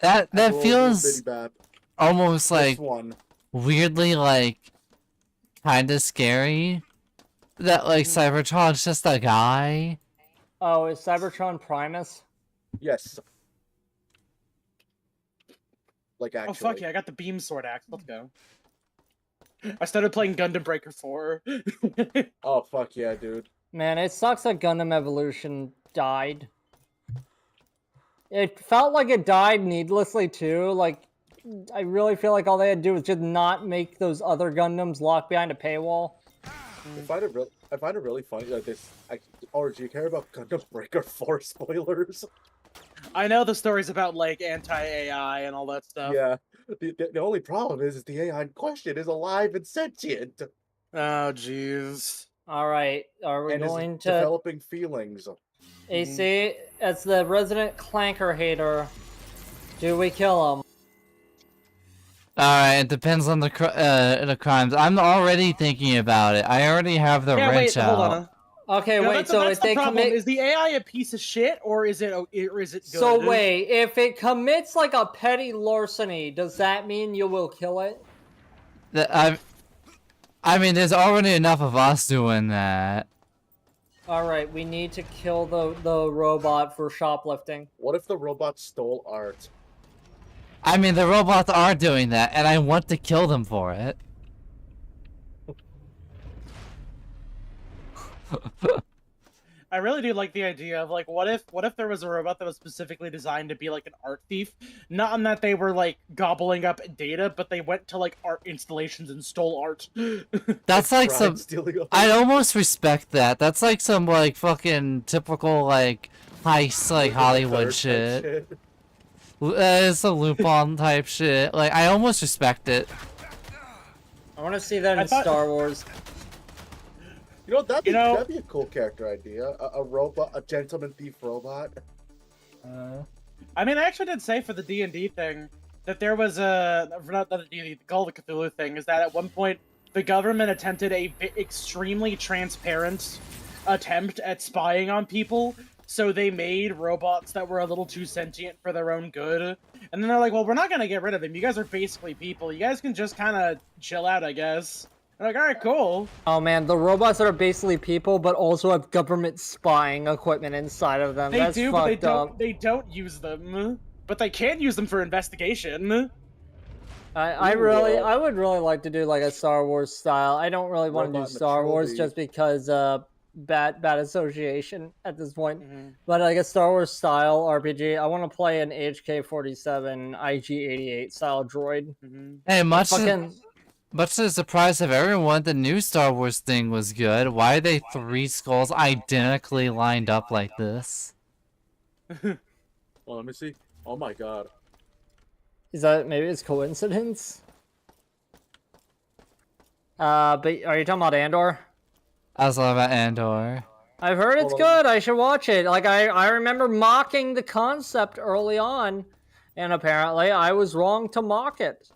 That Little feels bitty bap. almost like This one. weirdly like kind of scary. That like Cybertron's just a guy. Oh, is Cybertron Primus? Yes. Like actually. Oh fuck yeah! I got the beam sword axe. Let's go. I started playing Gundam Breaker 4. Oh fuck yeah, dude. Man, it sucks that Gundam Evolution died. It felt like it died needlessly too. Like, I really feel like all they had to do was just not make those other Gundams locked behind a paywall. I find it really funny that this. Or do you care about Gundam Breaker 4 spoilers? I know the stories about like anti-AI and all that stuff. Yeah. The only problem is the AI in question is alive and sentient. Oh jeez. All right, are we And is going to developing feelings. AC? As the resident clanker hater, do we kill him? Alright, it depends on the crimes. I'm already thinking about it. I already have the Yeah, wrench wait, out. hold on. Okay, No, wait. that's, So that's if they the problem. commit, Is the AI a piece of shit or is it good? so wait, if it commits like a petty larceny, does that mean you will kill it? I mean, there's already enough of us doing that. All right, we need to kill the robot for shoplifting. What if the robot stole art? I mean, the robots are doing that, and I want to kill them for it. I really do like the idea of like, what if there was a robot that was specifically designed to be like an art thief? Not in that they were like gobbling up data, but they went to like art installations and stole art. That's like Tried some. stealing art. I'd almost respect that. That's like some like fucking typical like heist like Hollywood Third shit. type It's a Lupin type shit. Like I almost respect it. I want to see that I in thought- Star Wars. You know, that'd be, You know- that'd be a cool character idea. A robot, a gentleman thief robot. I mean, I actually did say for the D&D thing that there was not the D&D, the Call of Cthulhu thing, is that at one point the government attempted a extremely transparent attempt at spying on people, so they made robots that were a little too sentient for their own good. And then they're like, well, we're not going to get rid of them. You guys are basically people. You guys can just kind of chill out, I guess. I'm like, alright, cool. Oh man, the robots that are basically people, but also have government spying equipment inside of them. They That's do, but fucked up. they don't use them. But they can use them for investigation. I would really like to do like a Star Wars style. I don't really want to do Robot Star Wars Metroid. just because bad association at this point. Mm-hmm. But like a Star Wars style RPG, I want to play an HK-47 IG-88 style droid. Hey, much Fucking to the surprise of everyone, the new Star Wars thing was good. Why are they 3 skulls identically lined up like this? Well, let me see. Oh my god. is that maybe it's coincidence? But are you talking about Andor? I was all about Andor. I've heard it's Hold on. good. I should watch it. Like I remember mocking the concept early on, and apparently I was wrong to mock it.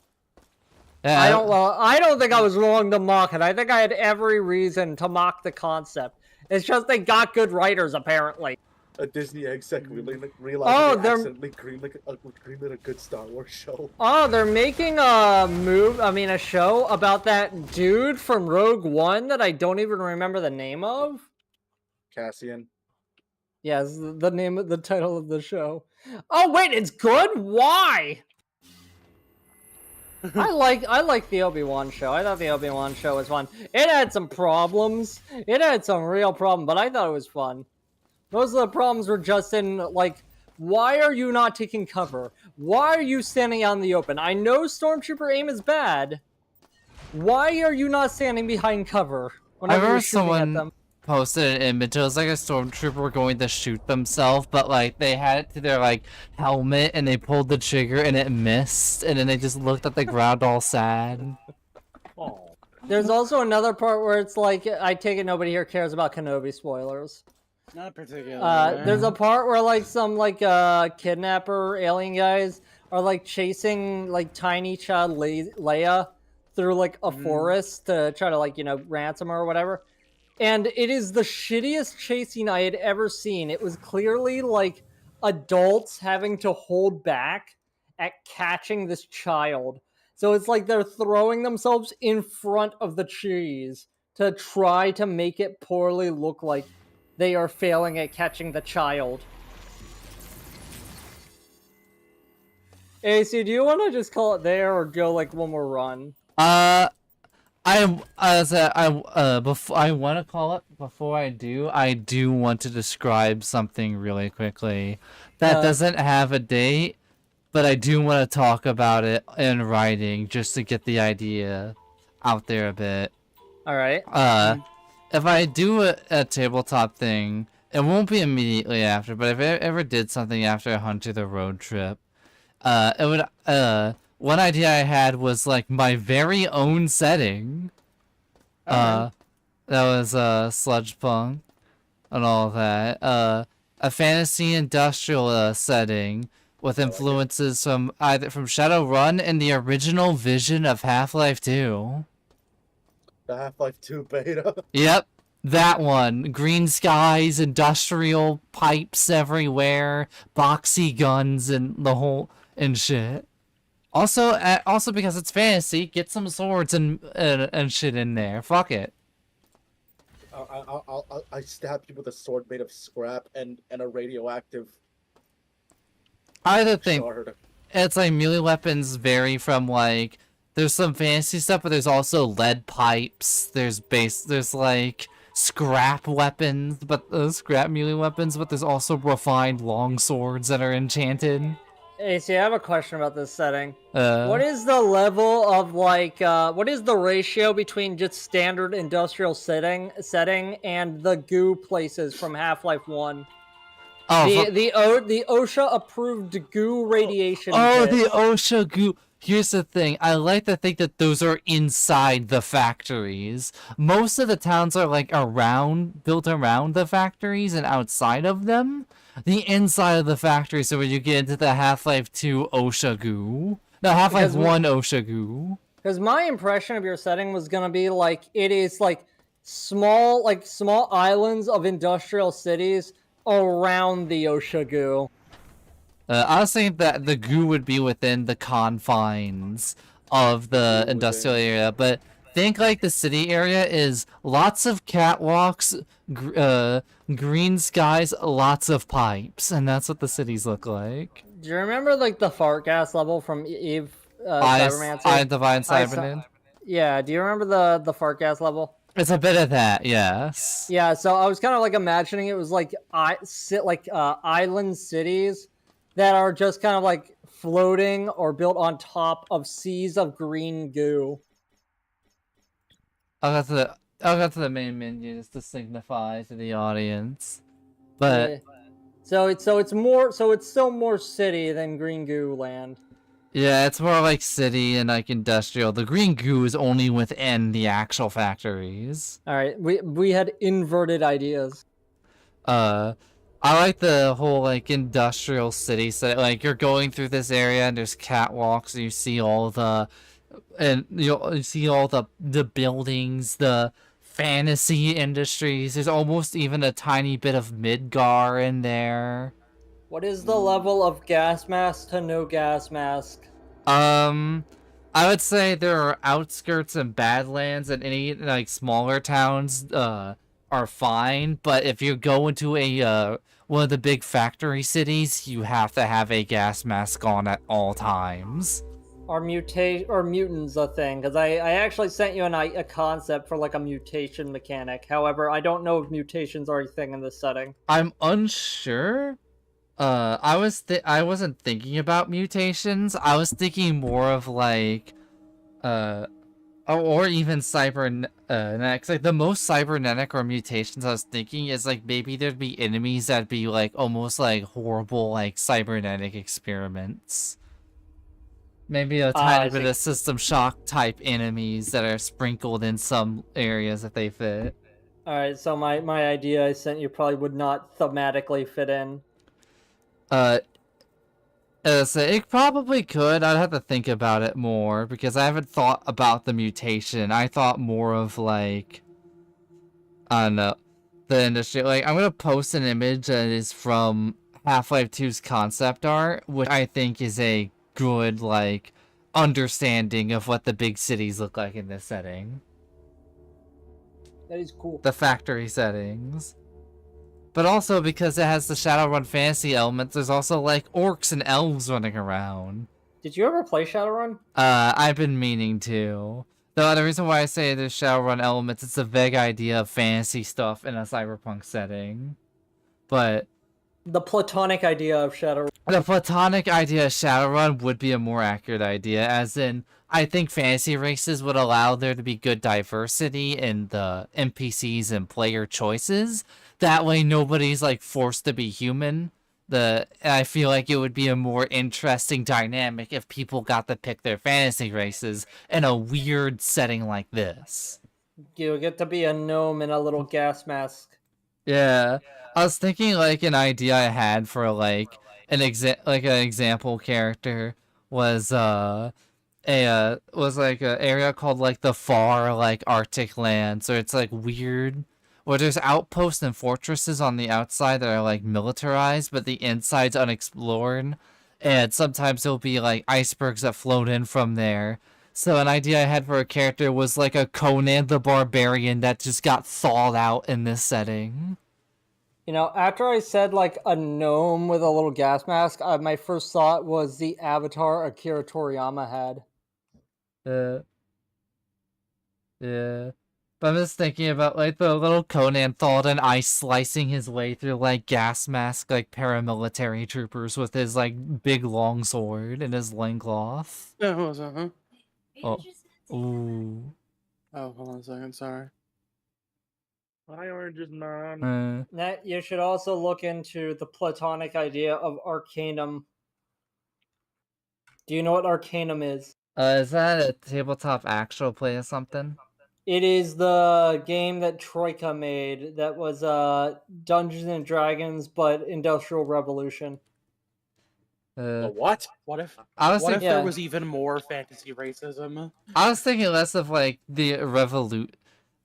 Yeah, I don't think I was wrong to mock it. I think I had every reason to mock the concept. It's just they got good writers, apparently. A Disney exec realized Oh, they they're- accidentally greenlit a good Star Wars show. Oh, they're making a show about that dude from Rogue One that I don't even remember the name of. Cassian. Yes, the title of the show. Oh wait, it's good? Why? I like the Obi-Wan show. I thought the Obi-Wan show was fun. It had some problems. It had some real problems, but I thought it was fun. Most of the problems were just in, like, why are you not taking cover? Why are you standing out in the open? I know Stormtrooper aim is bad. Why are you not standing behind cover whenever you're remember shooting at someone them? posted an image. It was like a stormtrooper going to shoot themselves, but like they had it to their like helmet and they pulled the trigger and it missed, and then they just looked at the ground all sad. Oh. There's also another part where it's like, I take it nobody here cares about Kenobi spoilers. Not particularly. There's a part where like some like kidnapper alien guys are like chasing like tiny child Leia through like a forest to try to like, you know, ransom her or whatever. And it is the shittiest chasing I had ever seen. It was clearly like adults having to hold back at catching this child. So it's like they're throwing themselves in front of the trees to try to make it poorly look like they are failing at catching the child. AC, do you want to just call it there or go like one more run? I want to call it. Before I do want to describe something really quickly that doesn't have a date, but I do want to talk about it in writing just to get the idea out there a bit. All right. If I do a tabletop thing, it won't be immediately after, but if I ever did something after Hunter the Road Trip, it would, one idea I had was like my very own setting. That was sludge punk and all that. A fantasy industrial setting with influences from Shadowrun and the original vision of Half-Life 2. The Half-Life 2 beta. Yep, that one. Green skies, industrial pipes everywhere, boxy guns, and the whole and shit. Also because it's fantasy, get some swords and shit in there. Fuck it. I stab you with a sword made of scrap and a radioactive I think shard. it's like melee weapons vary from like there's some fantasy stuff, but there's also lead pipes. There's like scrap weapons, but scrap melee weapons, but there's also refined long swords that are enchanted. AC, I have a question about this setting. What is the level of like, what is the ratio between just standard industrial setting and the goo places from Half-Life 1? The OSHA approved goo radiation. Oh, pits. the OSHA goo. Here's the thing. I like to think that those are inside the factories. Most of the towns are like built around the factories and outside of them. The inside of the factory, so when you get into the Half-Life 2 OSHA goo. No, Half-Life 1 OSHA goo. Because my impression of your setting was gonna be like it is like small islands of industrial cities around the OSHA goo. I was thinking that the goo would be within the confines of the industrial area, but think like the city area is lots of catwalks, green skies, lots of pipes, and that's what the cities look like. Do you remember like the fart gas level from Eve Cybermancer? Divine Cyberman. Yeah, do you remember the fart gas level? It's a bit of that, yes. Yeah, so I was kind of like imagining it was like island cities that are just kind of like floating or built on top of seas of green goo. I'll go to the main menu just to signify to the audience. But so it's still more city than green goo land. yeah, it's more like city and like industrial. The green goo is only within the actual factories. All right, we had inverted ideas. I like the whole like industrial city set. Like you're going through this area and there's catwalks and you see all the you see all the buildings, the fantasy industries. There's almost even a tiny bit of Midgar in there. What is the level of gas mask to no gas mask? I would say there are outskirts and Badlands and any like smaller towns are fine, but if you go into a one of the big factory cities, you have to have a gas mask on at all times. Are mutants a thing? Because I actually sent you a concept for like a mutation mechanic. However, I don't know if mutations are a thing in this setting. I'm unsure. I wasn't thinking about mutations. I was thinking more of like, or even cybernetics. Like the most cybernetic or mutations I was thinking is like maybe there'd be enemies that'd be like almost like horrible like cybernetic experiments. Maybe a tiny bit of System Shock type enemies that are sprinkled in some areas if they fit. Alright, so my idea I sent you probably would not thematically fit in. So it probably could. I'd have to think about it more because I haven't thought about the mutation. I thought more of like, I don't know, the industry. Like I'm gonna post an image that is from Half-Life 2's concept art, which I think is a good like understanding of what the big cities look like in this setting. That is cool. The factory settings. But also because it has the Shadowrun fantasy elements, there's also like orcs and elves running around. Did you ever play Shadowrun? I've been meaning to. Though the reason why I say there's Shadowrun elements, it's a vague idea of fantasy stuff in a cyberpunk setting. But The platonic idea of Shadowrun. the platonic idea of Shadowrun would be a more accurate idea, as in, I think fantasy races would allow there to be good diversity in the NPCs and player choices. That way nobody's like forced to be human. I feel like it would be a more interesting dynamic if people got to pick their fantasy races in a weird setting like this. You get to be a gnome in a little gas mask. Yeah. I was thinking like an idea I had for like an example character was was like an area called like the far like Arctic lands, or it's like weird where there's outposts and fortresses on the outside that are like militarized, but the inside's unexplored, and sometimes there'll be like icebergs that float in from there. So an idea I had for a character was like a Conan the Barbarian that just got thawed out in this setting. You know, after I said like a gnome with a little gas mask, my first thought was the avatar Akira Toriyama had. Yeah. But I'm just thinking about like the little Conan thawed in ice slicing his way through like gas mask like paramilitary troopers with his like big long sword and his loincloth. Oh, Oh. Ooh. hold on a second, sorry. Hi, Orange's mom. That you should also look into the platonic idea of Arcanum. Do you know what Arcanum is? Is that a tabletop actual play or something? It is the game that Troika made that was Dungeons and Dragons but Industrial Revolution. What? What if I was what if thinking, there was even more fantasy racism? I was thinking less of like the revolution.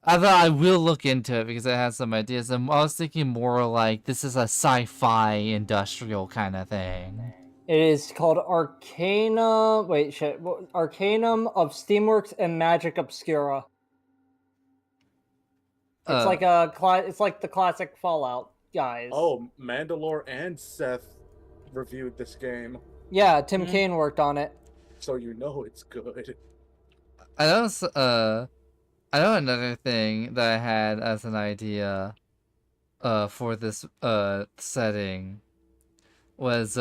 I thought I will look into it because it has some ideas. And I was thinking more like this is a sci-fi industrial kind of thing. It is called Arcana. Wait, shit. Arcanum of Steamworks and Magic Obscura. It's like it's like the classic Fallout guys. Oh, Mandalore and Seth reviewed this game, Yeah, Tim Kaine worked on it. so you know it's good. I know another thing that I had as an idea for this setting was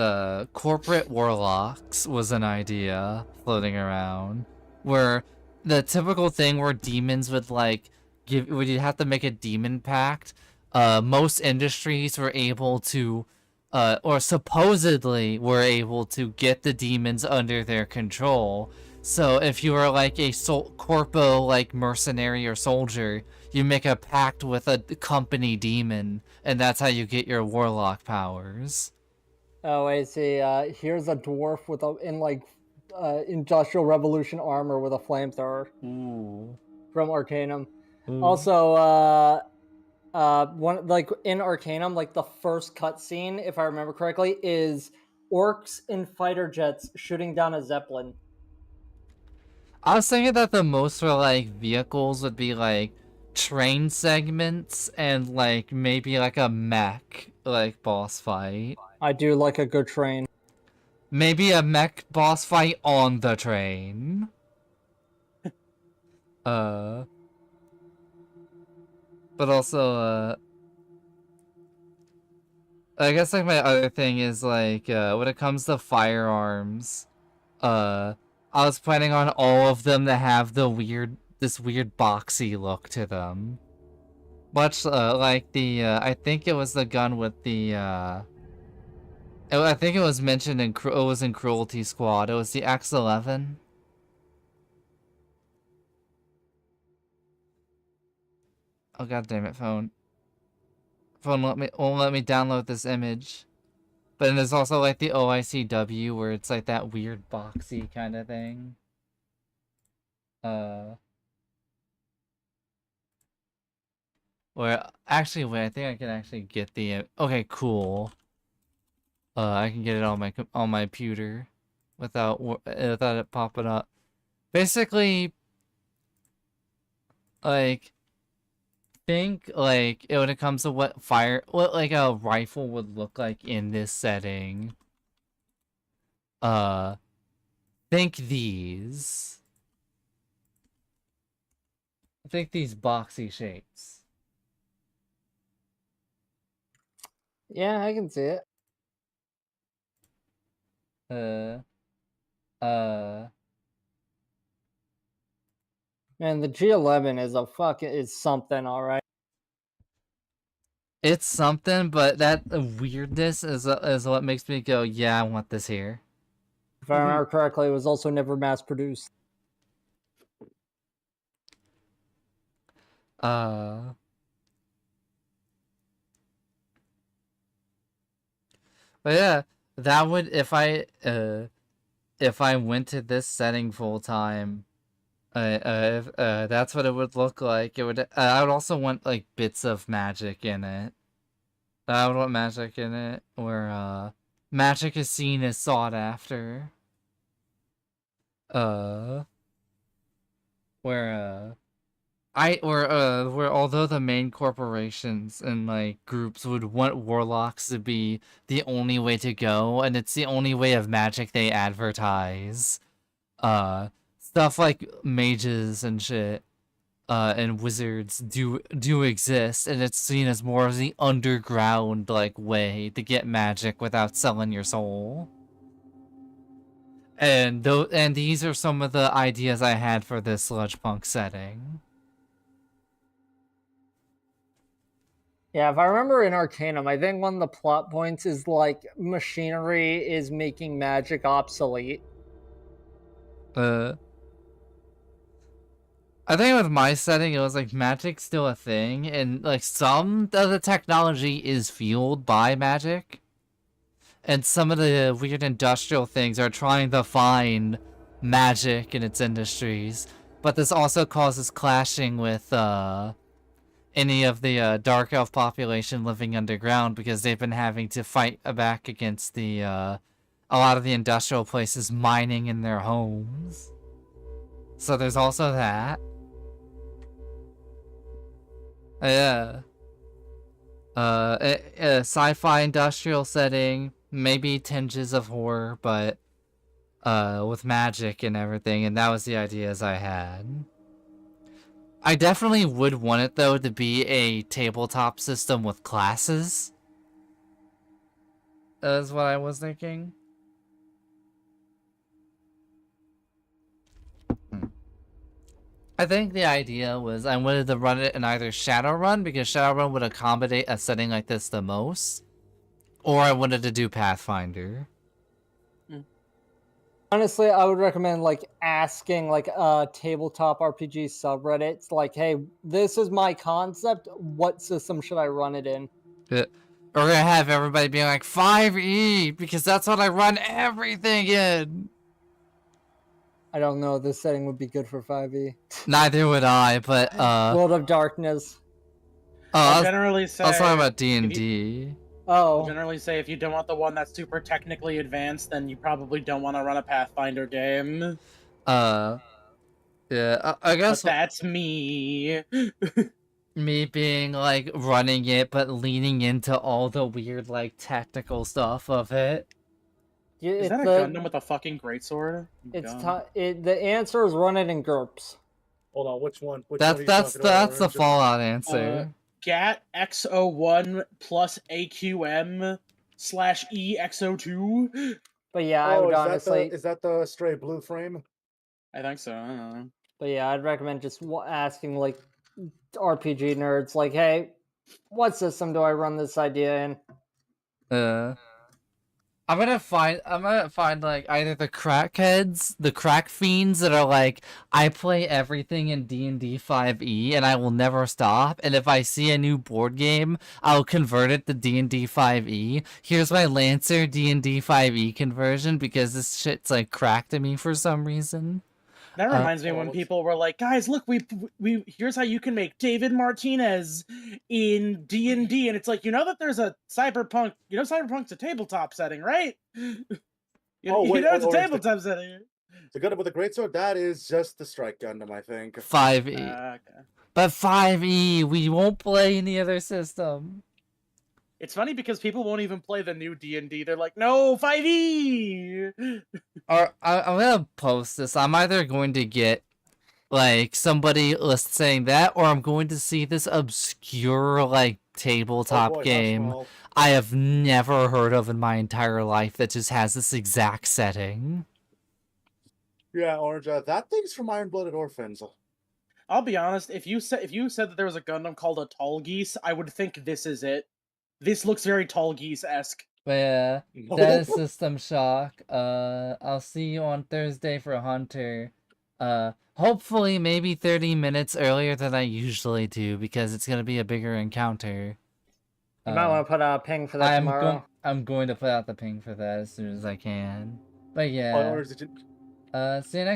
corporate warlocks was an idea floating around, where the typical thing where demons would like would you have to make a demon pact. Most industries were able to or supposedly were able to get the demons under their control. So if you were like a corpo like mercenary or soldier, You make a pact with a company demon, and that's how you get your warlock powers. Oh, I see. Here's a dwarf with Industrial Revolution armor with a flamethrower Ooh. from Arcanum. Ooh. Also, one like in Arcanum, like the first cutscene, if I remember correctly, is orcs in fighter jets shooting down a zeppelin. I was thinking that the most for like vehicles would be like train segments and like maybe like a mech like boss fight. I do like a good train. Maybe a mech boss fight on the train. But also I guess like my other thing is like when it comes to firearms, I was planning on all of them to have this weird boxy look to them. Much like the I think it was the gun with the I think it was mentioned in it was in Cruelty Squad. It was the X11. Oh god damn it, phone. Phone won't let me download this image. But then there's also like the OICW where it's like that weird boxy kind of thing. Where actually wait, I think I can actually get the okay, cool. I can get it on my computer without it popping up. Basically, like think like when it comes to what like a rifle would look like in this setting. Think these. Think these boxy shapes. Yeah, I can see it. Man, the G11 is something, all right. It's something, but that weirdness is what makes me go, yeah, I want this here. If I remember correctly, it was also never mass produced. But yeah, that would if I went to this setting full time, that's what it would look like. It would. I would also want like bits of magic in it. I would want magic in it, where magic is seen as sought after. Where although the main corporations and like groups would want warlocks to be the only way to go, and it's the only way of magic they advertise. Stuff like mages and shit, and wizards do exist, and it's seen as more of the underground like way to get magic without selling your soul. And these are some of the ideas I had for this sludge punk setting. Yeah, if I remember in Arcanum, I think one of the plot points is like machinery is making magic obsolete. I think with my setting, it was like magic's still a thing, and like some of the technology is fueled by magic, and some of the weird industrial things are trying to find magic in its industries, but this also causes clashing with any of the dark elf population living underground, because they've been having to fight back against the a lot of the industrial places mining in their homes. So there's also that. Yeah. A sci-fi industrial setting, maybe tinges of horror, but with magic and everything, and that was the ideas I had. I definitely would want it, though, to be a tabletop system with classes. That's what I was thinking. I think the idea was I wanted to run it in either Shadowrun, because Shadowrun would accommodate a setting like this the most, or I wanted to do Pathfinder. Honestly, I would recommend like asking like tabletop RPG subreddits, like, "Hey, this is my concept. What system should I run it in?" We're gonna have everybody being like 5E because that's what I run everything in. I don't know. This setting would be good for 5e. Neither would I, but World of Darkness. I'll I generally say. was talking about D and if D. I'll Oh, generally say if you don't want the one that's super technically advanced, then you probably don't want to run a Pathfinder game. Yeah, I But guess that's me. me being like running it, but leaning into all the weird like technical stuff of it. yeah, Is it's that a the Gundam with a fucking greatsword? it's God. the answer is run it in GURPS. Hold on, which one? Which That's one are you talking about, that's the Orange? Fallout answer. GAT X01 plus AQM slash EX02. But yeah, I Oh, would is honestly. is that the stray blue frame? I think so. I don't know. But yeah, I'd recommend just asking like RPG nerds, like, "Hey, what system do I run this idea in?" I'm gonna find like either the crackheads, the crack fiends that are like, I play everything in D&D 5e and I will never stop, and if I see a new board game, I'll convert it to D&D 5e. Here's my Lancer D&D 5e conversion because this shit's like crack to me for some reason. That reminds me hold on, when what's- people were like, "Guys, look, we here's how you can make David Martinez in D&D," and it's like, you know that there's a cyberpunk, cyberpunk's a tabletop setting, right? Oh, wait, it's a Orange, tabletop setting. The Gundam with the greatsword, that is just the Strike Gundam, I think. 5e. Okay. But 5e, we won't play any other system. It's funny because people won't even play the new D&D. They're like, "No, 5e." Or I'm gonna post this. I'm either going to get like somebody list saying that, or I'm going to see this obscure like tabletop Oh boy, game Hushmall. I have never heard of in my entire life that just has this exact setting. Yeah, Orange, that thing's from Iron Blooded Orphans. I'll be honest, if you said that there was a Gundam called a Tall Geese, I would think this is it. This looks very Tall Geese-esque. But yeah, No. that is System Shock. I'll see you on Thursday for Hunter. Hopefully maybe 30 minutes earlier than I usually do because it's gonna be a bigger encounter. You might want to put out a ping for that tomorrow. I'm going to put out the ping for that as soon as I can. But Oh, yeah, Orange, did you... see you next